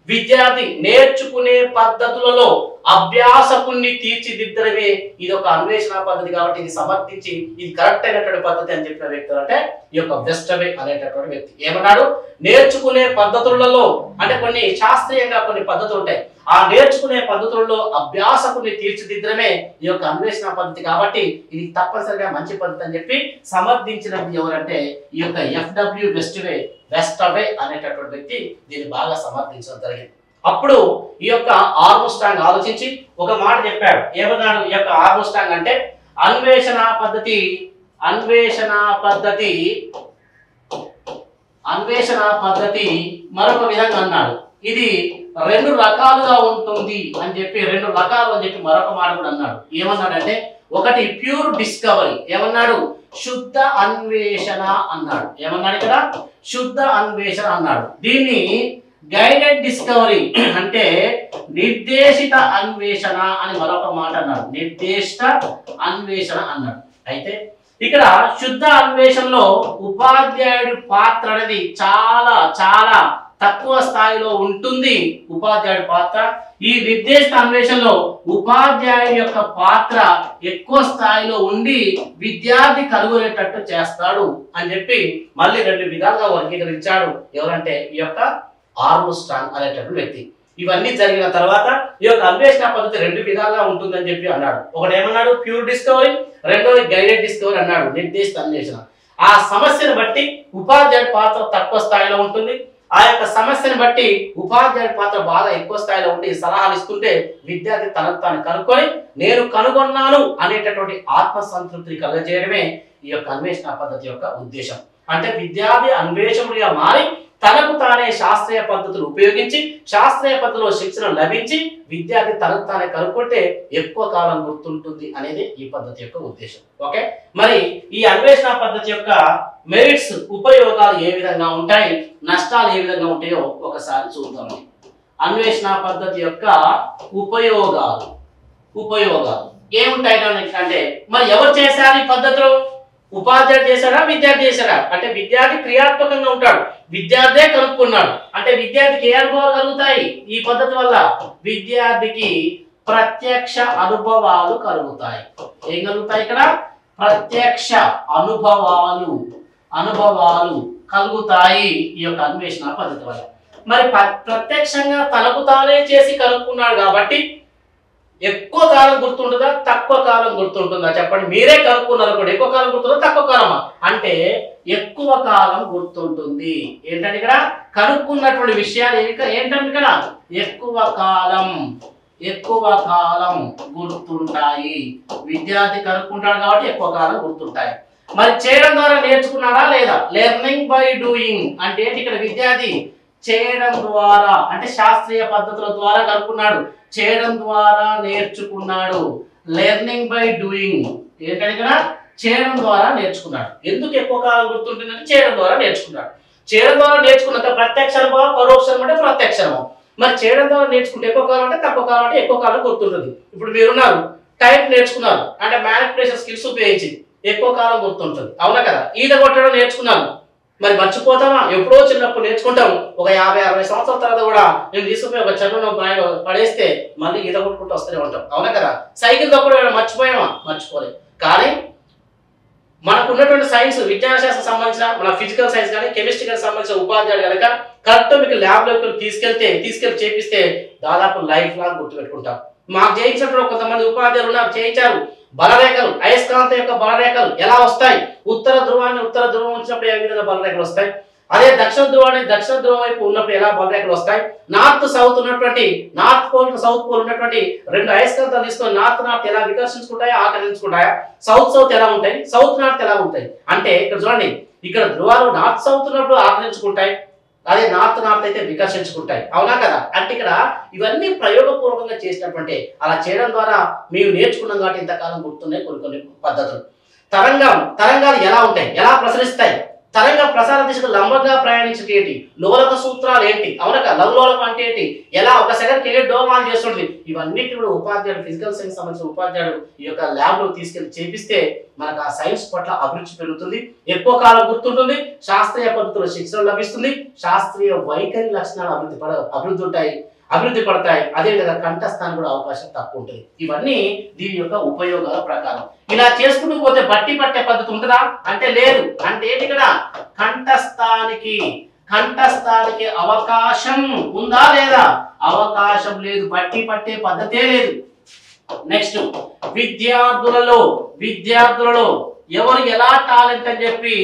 [SPEAKER 1] విద్యార్థి నేర్చుకునే పద్ధతులలో అభ్యాసకుణ్ణి తీర్చిదిద్దడమే ఇది ఒక అన్వేషణ పద్ధతి కాబట్టి ఇది సమర్థించి ఇది కరెక్ట్ అయినటువంటి పద్ధతి అని చెప్పిన వ్యక్తులు అంటే ఈ యొక్క వెస్టవే అనేటటువంటి వ్యక్తి ఏమన్నాడు, నేర్చుకునే పద్ధతులలో అంటే కొన్ని శాస్త్రీయంగా కొన్ని పద్ధతులు ఉంటాయి, ఆ నేర్చుకునే పద్ధతుల్లో అభ్యాసకుని తీర్చిదిద్దడమే ఈ యొక్క అన్వేషణ పద్ధతి కాబట్టి ఇది తప్పనిసరిగా మంచి పద్ధతి అని చెప్పి సమర్థించినది ఎవరంటే ఈ యొక్క ఎఫ్డబ్ల్యూ వెస్టవే అనేటటువంటి వ్యక్తి దీన్ని బాగా సమర్థించడం జరిగింది. అప్పుడు ఈ యొక్క ఆర్మ్స్ట్రాంగ్ ఆలోచించి ఒక మాట చెప్పాడు. ఏమన్నాడు ఈ యొక్క ఆర్మ్స్ట్రాంగ్ అంటే అన్వేషణ పద్ధతి మరొక విధంగా అన్నాడు. ఇది రెండు రకాలుగా ఉంటుంది అని చెప్పి మరొక మాట కూడా అన్నాడు. ఏమన్నాడంటే ఒకటి ప్యూర్ డిస్కవరీ, ఏమన్నాడు శుద్ధ అన్వేషణ అన్నాడు. ఏమన్నాడు ఇక్కడ శుద్ధ అన్వేషణ అన్నాడు. దీన్ని గైడెడ్ డిస్కవరీ అంటే నిర్దేశిత అన్వేషణ అని మరొక మాట అన్నాడు. నిర్దేశిత అన్వేషణ అన్నాడు. అయితే ఇక్కడ శుద్ధ అన్వేషణలో ఉపాధ్యాయుడి పాత్ర అనేది చాలా చాలా తక్కువ స్థాయిలో ఉంటుంది. ఉపాధ్యాయుడి పాత్ర ఈ నిర్దేశిత అన్వేషణలో ఉపాధ్యాయుడి యొక్క పాత్ర ఎక్కువ స్థాయిలో ఉండి విద్యార్థి కనుగొనేటట్టు చేస్తాడు అని చెప్పి మళ్ళీ రెండు విధాలుగా వర్గీకరించాడు. ఎవరంటే ఈ యొక్క ఆర్మ్స్ట్రాంగ్ అనేటటువంటి వ్యక్తి. ఇవన్నీ జరిగిన తర్వాత ఈ యొక్క అన్వేషణ పద్ధతి రెండు విధాలుగా ఉంటుందని చెప్పి అన్నాడు. ఒకటి ఏమన్నాడు ప్యూర్ డిస్కవరీ, రెండోది గైడెడ్ డిస్కవరీ అన్నాడు. నిర్దేశిత అన్వేషణ ఆ సమస్యను బట్టి ఉపాధ్యాయుడి పాత్ర తక్కువ స్థాయిలో ఉంటుంది, ఆ యొక్క సమస్యను బట్టి ఉపాధ్యాయుడి పాత్ర బాగా ఎక్కువ స్థాయిలో ఉండి సలహాలు ఇస్తుంటే విద్యార్థి తనకు తాను కనుక్కొని నేను కనుగొన్నాను అనేటటువంటి ఆత్మసంతృప్తిని కలుగజేయడమే ఈ యొక్క అన్వేషణ పద్ధతి యొక్క ఉద్దేశం. అంటే విద్యార్థి అన్వేషకుడిగా మారి తనకు తానే శాస్త్రీయ పద్ధతులు ఉపయోగించి శాస్త్రీయ పద్ధతిలో శిక్షణ లభించి విద్యార్థి తనకు తానే కనుక్కుంటే ఎక్కువ కాలం గుర్తుంటుంది అనేది ఈ పద్ధతి యొక్క ఉద్దేశం. ఓకే, మరి ఈ అన్వేషణ పద్ధతి యొక్క మెరిట్స్ ఉపయోగాలు ఏ విధంగా ఉంటాయి, నష్టాలు ఏ విధంగా ఉంటాయో ఒకసారి చూద్దాం. అన్వేషణ పద్ధతి యొక్క ఉపయోగాలు ఏముంటాయి అంటే మరి ఎవరు చేశారు ఈ పద్ధతిలో, ఉపాధ్యాయుడు చేశాడా విద్యార్థి చేశాడా అంటే విద్యార్థి క్రియాత్మకంగా ఉంటాడు, విద్యార్థే కనుక్కున్నాడు అంటే విద్యార్థికి ఏ అనుభవాలు కలుగుతాయి ఈ పద్ధతి వల్ల, విద్యార్థికి ప్రత్యక్ష అనుభవాలు కలుగుతాయి. ఏం కలుగుతాయి ఇక్కడ ప్రత్యక్ష అనుభవాలు కలుగుతాయి ఈ యొక్క అన్వేషణ పద్ధతి వల్ల. మరి ప్రత్యక్షంగా తనకు తానే చేసి కనుక్కున్నాడు కాబట్టి ఎక్కువ కాలం గుర్తుంటుందా తక్కువ కాలం గుర్తుంటుందా చెప్పండి, మీరే కనుక్కున్నారు కూడా ఎక్కువ కాలం గుర్తుందా తక్కువ కాలమా అంటే ఎక్కువ కాలం గుర్తుంటుంది. ఏంటంటే ఇక్కడ కనుక్కున్నటువంటి విషయాలు ఏంటంటే ఇక్కడ ఎక్కువ కాలం గుర్తుంటాయి. విద్యార్థి కనుక్కుంటాడు కాబట్టి ఎక్కువ కాలం గుర్తుంటాయి. మరి చేయడం ద్వారా నేర్చుకున్నాడా లేదా, లెర్నింగ్ బై డూయింగ్ అంటే ఏంటి ఇక్కడ విద్యార్థి చేయడం ద్వారా అంటే శాస్త్రీయ పద్ధతుల ద్వారా కనుక్కున్నాడు, చేయడం ద్వారా నేర్చుకున్నాడు. లెర్నింగ్ బై డూయింగ్ ఏంటంటే ఇక్కడ చేయడం ద్వారా నేర్చుకున్నాడు. ఎందుకు ఎక్కువ కాలం గుర్తుంటుందంటే చేయడం ద్వారా నేర్చుకున్నాడు. చేయడం ద్వారా నేర్చుకున్నాక ప్రత్యక్ష అనుభవం పరోక్ష అంటే ప్రత్యక్ష అనుభవం. మరి చేయడం ద్వారా నేర్చుకుంటే ఎక్కువ కాలం అంటే తక్కువ కాలం అంటే ఎక్కువ కాలం గుర్తుంటుంది. ఇప్పుడు మీరున్నారు టైప్ నేర్చుకున్నారు అంటే మ్యానిపులేషన్ స్కిల్స్ ఉపయోగించి ఎక్కువ కాలం గుర్తుంటుంది, అవునా కదా. ఈత కొట్టడం నేర్చుకున్నాను మరి మర్చిపోతామా, ఎప్పుడో చిన్నప్పుడు నేర్చుకుంటాం, ఒక 50-60 సంవత్సరాల తర్వాత కూడా నేను తీసుకుపోయి ఒక చెరువులో బావిలో పడేస్తే మళ్ళీ ఈత కొట్టుకుంటూ వస్తూనే ఉంటాం, అవునా కదా. సైకిల్ తొక్కడం మర్చిపోయామా, మర్చిపోలేదు. కానీ మనకు ఉన్నటువంటి సైన్స్ విజ్ఞానశాస్త్రం సంబంధించిన మన ఫిజికల్ సైన్స్ కానీ కెమిస్ట్రీ కానీ సంబంధించిన ఉపాధ్యాయులు కనుక కరెక్ట్ మీకు ల్యాబ్లోకి తీసుకెళ్ళి చేపిస్తే దాదాపు లైఫ్ లాంగ్ గుర్తుపెట్టుకుంటాం. మాకు చేయించినప్పుడు కొంతమంది ఉపాధ్యాయులు ఉన్నారు, చేయించారు. బలరేఖలు అయస్కాంత యొక్క బలరేఖలు ఎలా వస్తాయి, ఉత్తర ధ్రువం వచ్చినప్పుడు ఏ విధంగా బలరేఖలు వస్తాయి, అదే దక్షిణ ధ్రువం వైపు ఉన్నప్పుడు ఎలా బలరేఖలు వస్తాయి, నార్త్ సౌత్ ఉన్నటువంటి నార్త్ పోల్ సౌత్ పోల్ ఉన్నటువంటి రెండు అయస్కాంతాలు తీసుకొని నార్త్ ఎలా వికర్షించుకుంటాయా ఆకర్షించుకుంటాయా, సౌత్ ఎలా ఉంటాయి, సౌత్ నార్త్ ఎలా ఉంటాయి అంటే ఇక్కడ చూడండి ఇక్కడ ధ్రువాలు నార్త్ సౌత్ ఉన్నప్పుడు ఆకర్షించుకుంటాయి, అదే నార్త్ అయితే వికర్షించుకుంటాయి, అవునా కదా. అంటే ఇక్కడ ఇవన్నీ ప్రయోగపూర్వకంగా చేసినటువంటి అలా చేయడం ద్వారా మేము నేర్చుకున్నాం కాబట్టి ఇంతకాలం గుర్తున్నాయి కొన్ని పద్ధతులు. తరంగాలు ఎలా ఉంటాయి, ఎలా ప్రసరిస్తాయి, తరంగ ప్రసార దిశకు లంబంగా ప్రయాణించేటి లోలక సూత్రాలు ఏంటి, అవునక లవలోలకం అంటే ఏంటి, ఎలా ఒక సెకండ్కి వెళ్ళి డోమాన్ చేస్తుంది, ఇవన్నిటి కూడా ఉపాధ్యాయుడు ఫిజికల్ సైన్స్ సంబంధించిన ఉపాధ్యాయుడు ఈ యొక్క ల్యాబ్లో తీసుకెళ్లి చేపిస్తే మనకు ఆ సైన్స్ పట్ల అభిరుచి పెరుగుతుంది, ఎక్కువ కాలం గుర్తుంటుంది, శాస్త్రీయ పద్ధతిలో శిక్షణ లభిస్తుంది, శాస్త్రీయ వైఖరి లక్షణాలు అభివృద్ధి ఉంటాయి. అభివృద్ధి పడతాయి. అదేవిధంగా కంఠస్థానం కూడా అవకాశం తక్కువ ఉంటుంది. ఇవన్నీ దీని యొక్క ఉపయోగాల ప్రకారం. ఇలా చేసుకుంటూ పోతే బట్టి పట్టే పద్ధతి ఉంటుందా అంటే లేదు. అంటే ఏంటి ఇక్కడ కంఠస్థానికి అవకాశం ఉందా లేదా? అవకాశం లేదు, బట్టి పట్టే పద్ధతే లేదు. నెక్స్ట్ విద్యార్థులలో ఎవరు ఎలా టాలెంట్ అని చెప్పి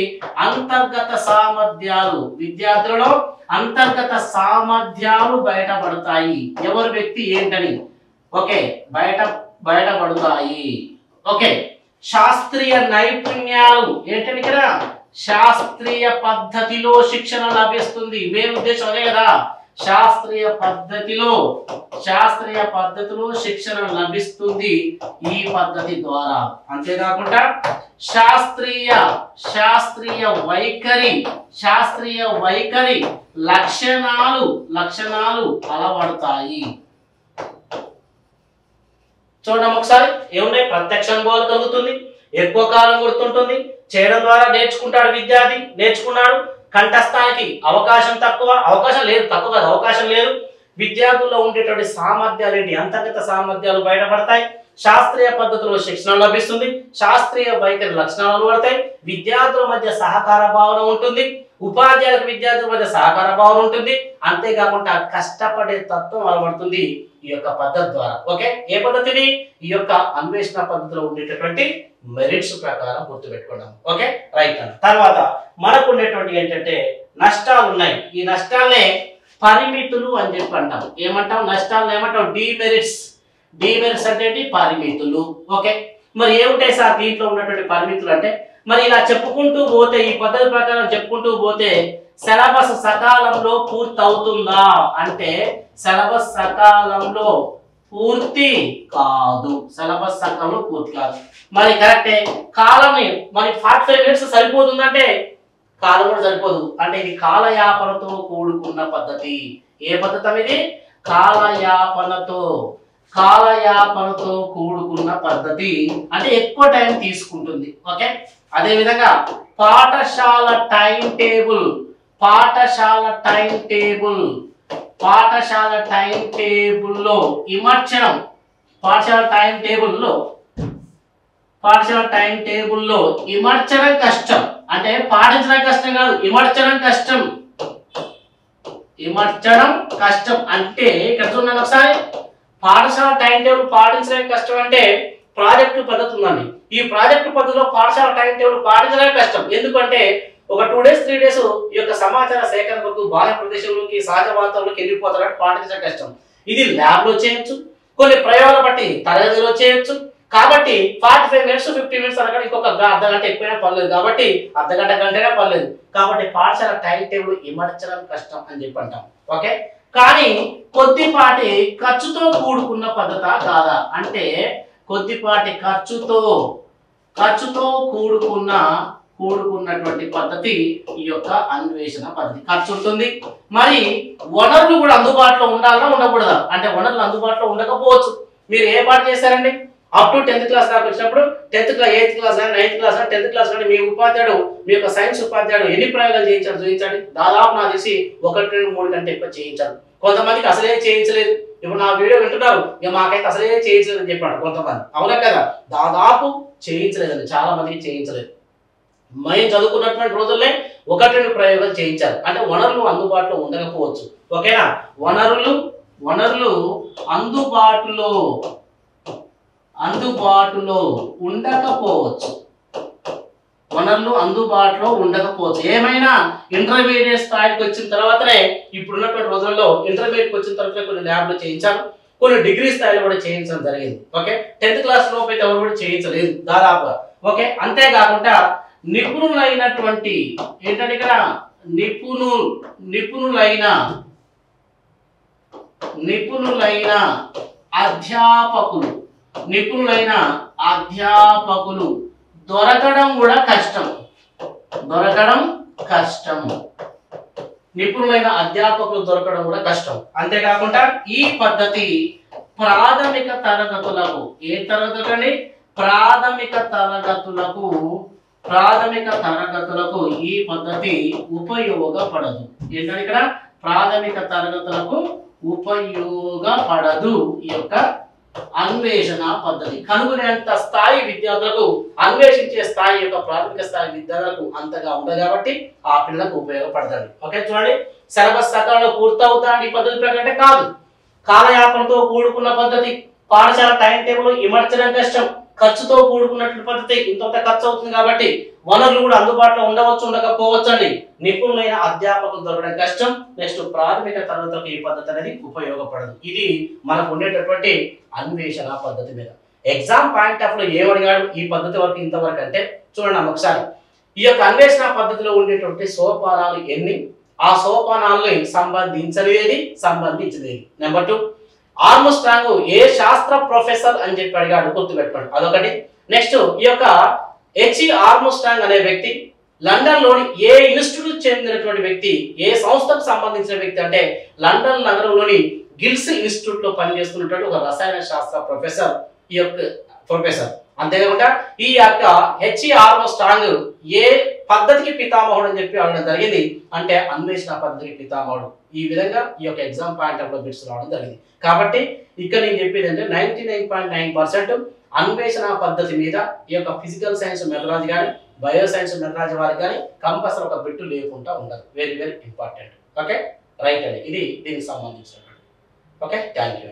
[SPEAKER 1] అంతర్గత సామర్థ్యాలు, విద్యార్థులలో అంతర్గత సామర్థ్యాలు బయటపడతాయి. ఎవరి వ్యక్తి ఏంటని ఓకే బయటపడతాయి. ఓకే శాస్త్రీయ నైపుణ్యాలు ఏంటని ఇక్కడ శాస్త్రీయ పద్ధతిలో శిక్షణ లభిస్తుంది. మెయిన్ ఉద్దేశం అదే కదా, శాస్త్రీయ పద్ధతిలో శిక్షణ లభిస్తుంది ఈ పద్ధతి ద్వారా. అంతేకాకుండా శాస్త్రీయ వైఖరి లక్షణాలు అలవడతాయి. చూడండి ఒకసారి ఏమున్నాయి. ప్రత్యక్ష అనుభవాలు కలుగుతుంది, ఎక్కువ కాలం గుర్తుంటుంది, చేయడం ద్వారా నేర్చుకుంటాడు విద్యార్థి, నేర్చుకున్నాడు. కంఠస్థానికి అవకాశం లేదు. విద్యార్థుల్లో ఉండేటువంటి సామర్థ్యాలు ఏంటి, అంతర్గత సామర్థ్యాలు బయటపడతాయి. శాస్త్రీయ పద్ధతిలో శిక్షణ లభిస్తుంది, శాస్త్రీయ వైఖరి లక్షణాలు పడతాయి. విద్యార్థుల మధ్య సహకార భావన ఉంటుంది, ఉపాధ్యాయులకు విద్యార్థుల మధ్య సహకార భావన ఉంటుంది. అంతేకాకుండా కష్టపడే తత్వం అలవడుతుంది ఈ యొక్క పద్ధతి ద్వారా. ఓకే ఏ పద్ధతిని? ఈ యొక్క అన్వేషణ పద్ధతిలో ఉండేటటువంటి మెరిట్స్ ప్రకారం గుర్తుపెట్టుకున్నాం. Okay right. తర్వాత మనకు ఉండేటువంటి ఏంటంటే నష్టాలు ఉన్నాయి. ఈ నష్టాలనే పరిమితులు అని చెప్పి అంటాం. ఏమంటాం? నష్టాలను ఏమంటాం? డిమెరిట్స్ అంటే పరిమితులు. ఓకే మరి ఏముంటాయి సార్ దీంట్లో ఉన్నటువంటి పరిమితులు అంటే? మరి ఇలా చెప్పుకుంటూ పోతే, ఈ పద్ధతి ప్రకారం చెప్పుకుంటూ పోతే సిలబస్ సకాలంలో పూర్తి అవుతుందా అంటే సిలబస్ సకాలంలో పూర్తి కాదు. మరి కరెక్టే. కాలం మరి 45 minutes సరిపోతుందంటే కాలం కూడా సరిపోదు. అంటే ఇది కాలయాపనతో కూడుకున్న పద్ధతి. ఏ పద్ధతి అనేది? కాలయాపనతో కూడుకున్న పద్ధతి. అంటే ఎక్కువ టైం తీసుకుంటుంది. ఓకే అదే విధంగా పాఠశాల టైం టేబుల్లో ఇమర్చడం. పాఠశాల టైం టేబుల్లో ఇమర్చడం కష్టం. అంటే పాటించడం కష్టం కాదు, ఇమర్చడం కష్టం. అంటే ఇక్కడ చూడండి ఒకసారి, పాఠశాల టైం టేబుల్ పాటించడం కష్టం అంటే ప్రాజెక్టు పద్ధతి ఉందండి. ఈ ప్రాజెక్టు పద్ధతిలో పాఠశాల టైం టేబుల్ పాటించడం కష్టం. ఎందుకంటే ఒక 2 days 3 days ఈ యొక్క సమాచార సేకరణకు బాహ్య ప్రదేశంలోకి సహజ వాతావరణంలోకి వెళ్ళిపోతారంటే పాటించడం కష్టం. ఇది ల్యాబ్ లో చేయొచ్చు, కొన్ని ప్రయోగాలు బట్టి తరగతిలో చేయొచ్చు. కాబట్టి 45 minutes 50 minutes అనగా ఇంకొక అర్ధ గంట ఎక్కువైనా పర్లేదు. కాబట్టి గంటైనా పర్లేదు. కాబట్టి పాఠశాల టైం టేబుల్ ఇమర్చడం కష్టం అని చెప్పి అంటాం. ఓకే కానీ కొద్దిపాటి ఖర్చుతో కూడుకున్న పద్ధతా కాదా అంటే కొద్దిపాటి ఖర్చుతో కూడుకున్నటువంటి పద్ధతి ఈ యొక్క అన్వేషణ పద్ధతి. ఖర్చు ఉంటుంది, మరి వనరులు కూడా అందుబాటులో ఉండాలా ఉండకూడదా అంటే వనరులు అందుబాటులో ఉండకపోవచ్చు. మీరు ఏ పాట చేశారండి? అప్ టు 10th class దాకా వచ్చినప్పుడు 10th class 8th class 9th class 10th class మీ ఉపాధ్యాయుడు, మీ యొక్క సైన్స్ ఉపాధ్యాయుడు ఎన్ని ప్రయోగాలు చేయించాడు చూపించండి. దాదాపు నాకు తెలిసి 1, 2, 3 కంటే ఎక్కువ చేయించారు. కొంతమందికి అసలే చేయించలేదు. ఇప్పుడు నా వీడియో వింటున్నారు, ఇక మాకైతే అసలే చేయించలేదు అని చెప్పాడు కొంతమంది. అవునా కదా? దాదాపు చేయించలేదండి, చాలా మందికి చేయించలేదు. మేము చదువుకున్నటువంటి రోజుల్లో 1, 2 ప్రయోగాలు చేయించారు. అంటే వనరులు అందుబాటులో ఉండకపోవచ్చు. ఓకేనా? వనరులు అందుబాటులో ఉండకపోవచ్చు. ఏమైనా ఇంటర్మీడియట్ స్థాయికి వచ్చిన తర్వాతనే, ఇప్పుడున్నటువంటి రోజుల్లో ఇంటర్మీడియట్ వచ్చిన తర్వాత కొన్ని ల్యాబ్లు చేయించారు, కొన్ని డిగ్రీ స్థాయిలో కూడా చేయించడం జరిగింది. ఓకే 10th class లోపు అయితే ఎవరు కూడా చేయించలేదు దాదాపు. ఓకే అంతేకాకుండా నిపుణులైనటువంటి ఏంటంటే ఇక్కడ నిపుణులైన అధ్యాపకులు దొరకడం కూడా కష్టం. నిపుణులైన అధ్యాపకులు దొరకడం కూడా కష్టం. అంతేకాకుండా ఈ పద్ధతి ప్రాథమిక తరగతులకు, ఏ తరగతులని? ప్రాథమిక తరగతులకు ఈ పద్ధతి ఉపయోగపడదు. ఏంటంటే ఇక్కడ ప్రాథమిక తరగతులకు ఉపయోగపడదు. ఈ యొక్క అన్వేషణ పద్ధతి కనుగొనేంత స్థాయి విద్యార్థులకు, అన్వేషించే స్థాయి యొక్క ప్రాథమిక స్థాయి విద్యార్థులకు అంతగా ఉండదు కాబట్టి ఆ పిల్లలకు ఉపయోగపడదండి. ఓకే చూడండి, సిలబస్ సకాలంలో పూర్తవుతా ఈ పద్ధతి ప్రకారం కాదు. కాలయాపనతో కూడుకున్న పద్ధతి, పాఠశాల టైం టేబుల్ ఇమర్చడం కష్టం, ఖర్చుతో కూడుకున్నటువంటి పద్ధతి, ఇంత ఖర్చు అవుతుంది కాబట్టి వనరులు కూడా అందుబాటులో ఉండవచ్చు ఉండకపోవచ్చు అండి. నిపుణులైన అధ్యాపకులు దొరకడం కష్టం. నెక్స్ట్ ప్రాథమిక తరగతులకు ఈ పద్ధతి అనేది ఉపయోగపడదు. ఇది మనకు ఉండేటటువంటి అన్వేషణ పద్ధతి మీద. ఎగ్జామ్ పాయింట్ ఆఫ్ లో ఏమడిగాడు ఈ పద్ధతి వరకు ఇంతవరకు అంటే చూడండి ఒకసారి, ఈ యొక్క అన్వేషణ పద్ధతిలో ఉండేటువంటి సోపానాలు ఎన్ని, ఆ సోపానాలని సంబంధించలేది, సంబంధించలేదు. నెంబర్ 2, ఆర్మ్స్ట్రాంగ్ ఏ శాస్త్ర ప్రొఫెసర్ అని చెప్పి అడిగాడు, గుర్తుపెట్టుకోండి అదొకటి. నెక్స్ట్ ఈ యొక్క హెచ్ ఆర్మ్స్ట్రాంగ్ అనే వ్యక్తి లండన్ లోని ఏ ఇన్స్టిట్యూట్ చెందినటువంటి వ్యక్తి, ఏ సంస్థకు సంబంధించిన వ్యక్తి అంటే లండన్ నగరంలోని గిల్స్ ఇన్స్టిట్యూట్ లో పనిచేస్తున్నటువంటి ఒక రసాయన శాస్త్ర ప్రొఫెసర్ ఈ యొక్క ప్రొఫెసర్. అంతేకాకుండా ఈ యొక్క హెచ్ ఆర్మ్స్ట్రాంగ్ ఏ పద్ధతికి పితామహుడు అని చెప్పి అడగడం జరిగింది అంటే అన్వేషణ పద్ధతికి పితామహుడు. ఈ విధంగా ఈ యొక్క ఎగ్జామ్ పాయింట్ ఆఫ్ లో బిట్స్ రావడం జరిగింది. కాబట్టి ఇక్కడ నేను చెప్పేది అంటే 99.9% అన్వేషణ పద్ధతి మీద ఈ యొక్క ఫిజికల్ సైన్స్ మెథడాలజీ కానీ, బయో సైన్స్ మెథడాలజీ వారికి కానీ కంపల్సరీ ఒక బిట్టు లేకుండా ఉండదు. Very very important. Okay right అండి, ఇది దీనికి సంబంధించినటువంటి. Okay thank you.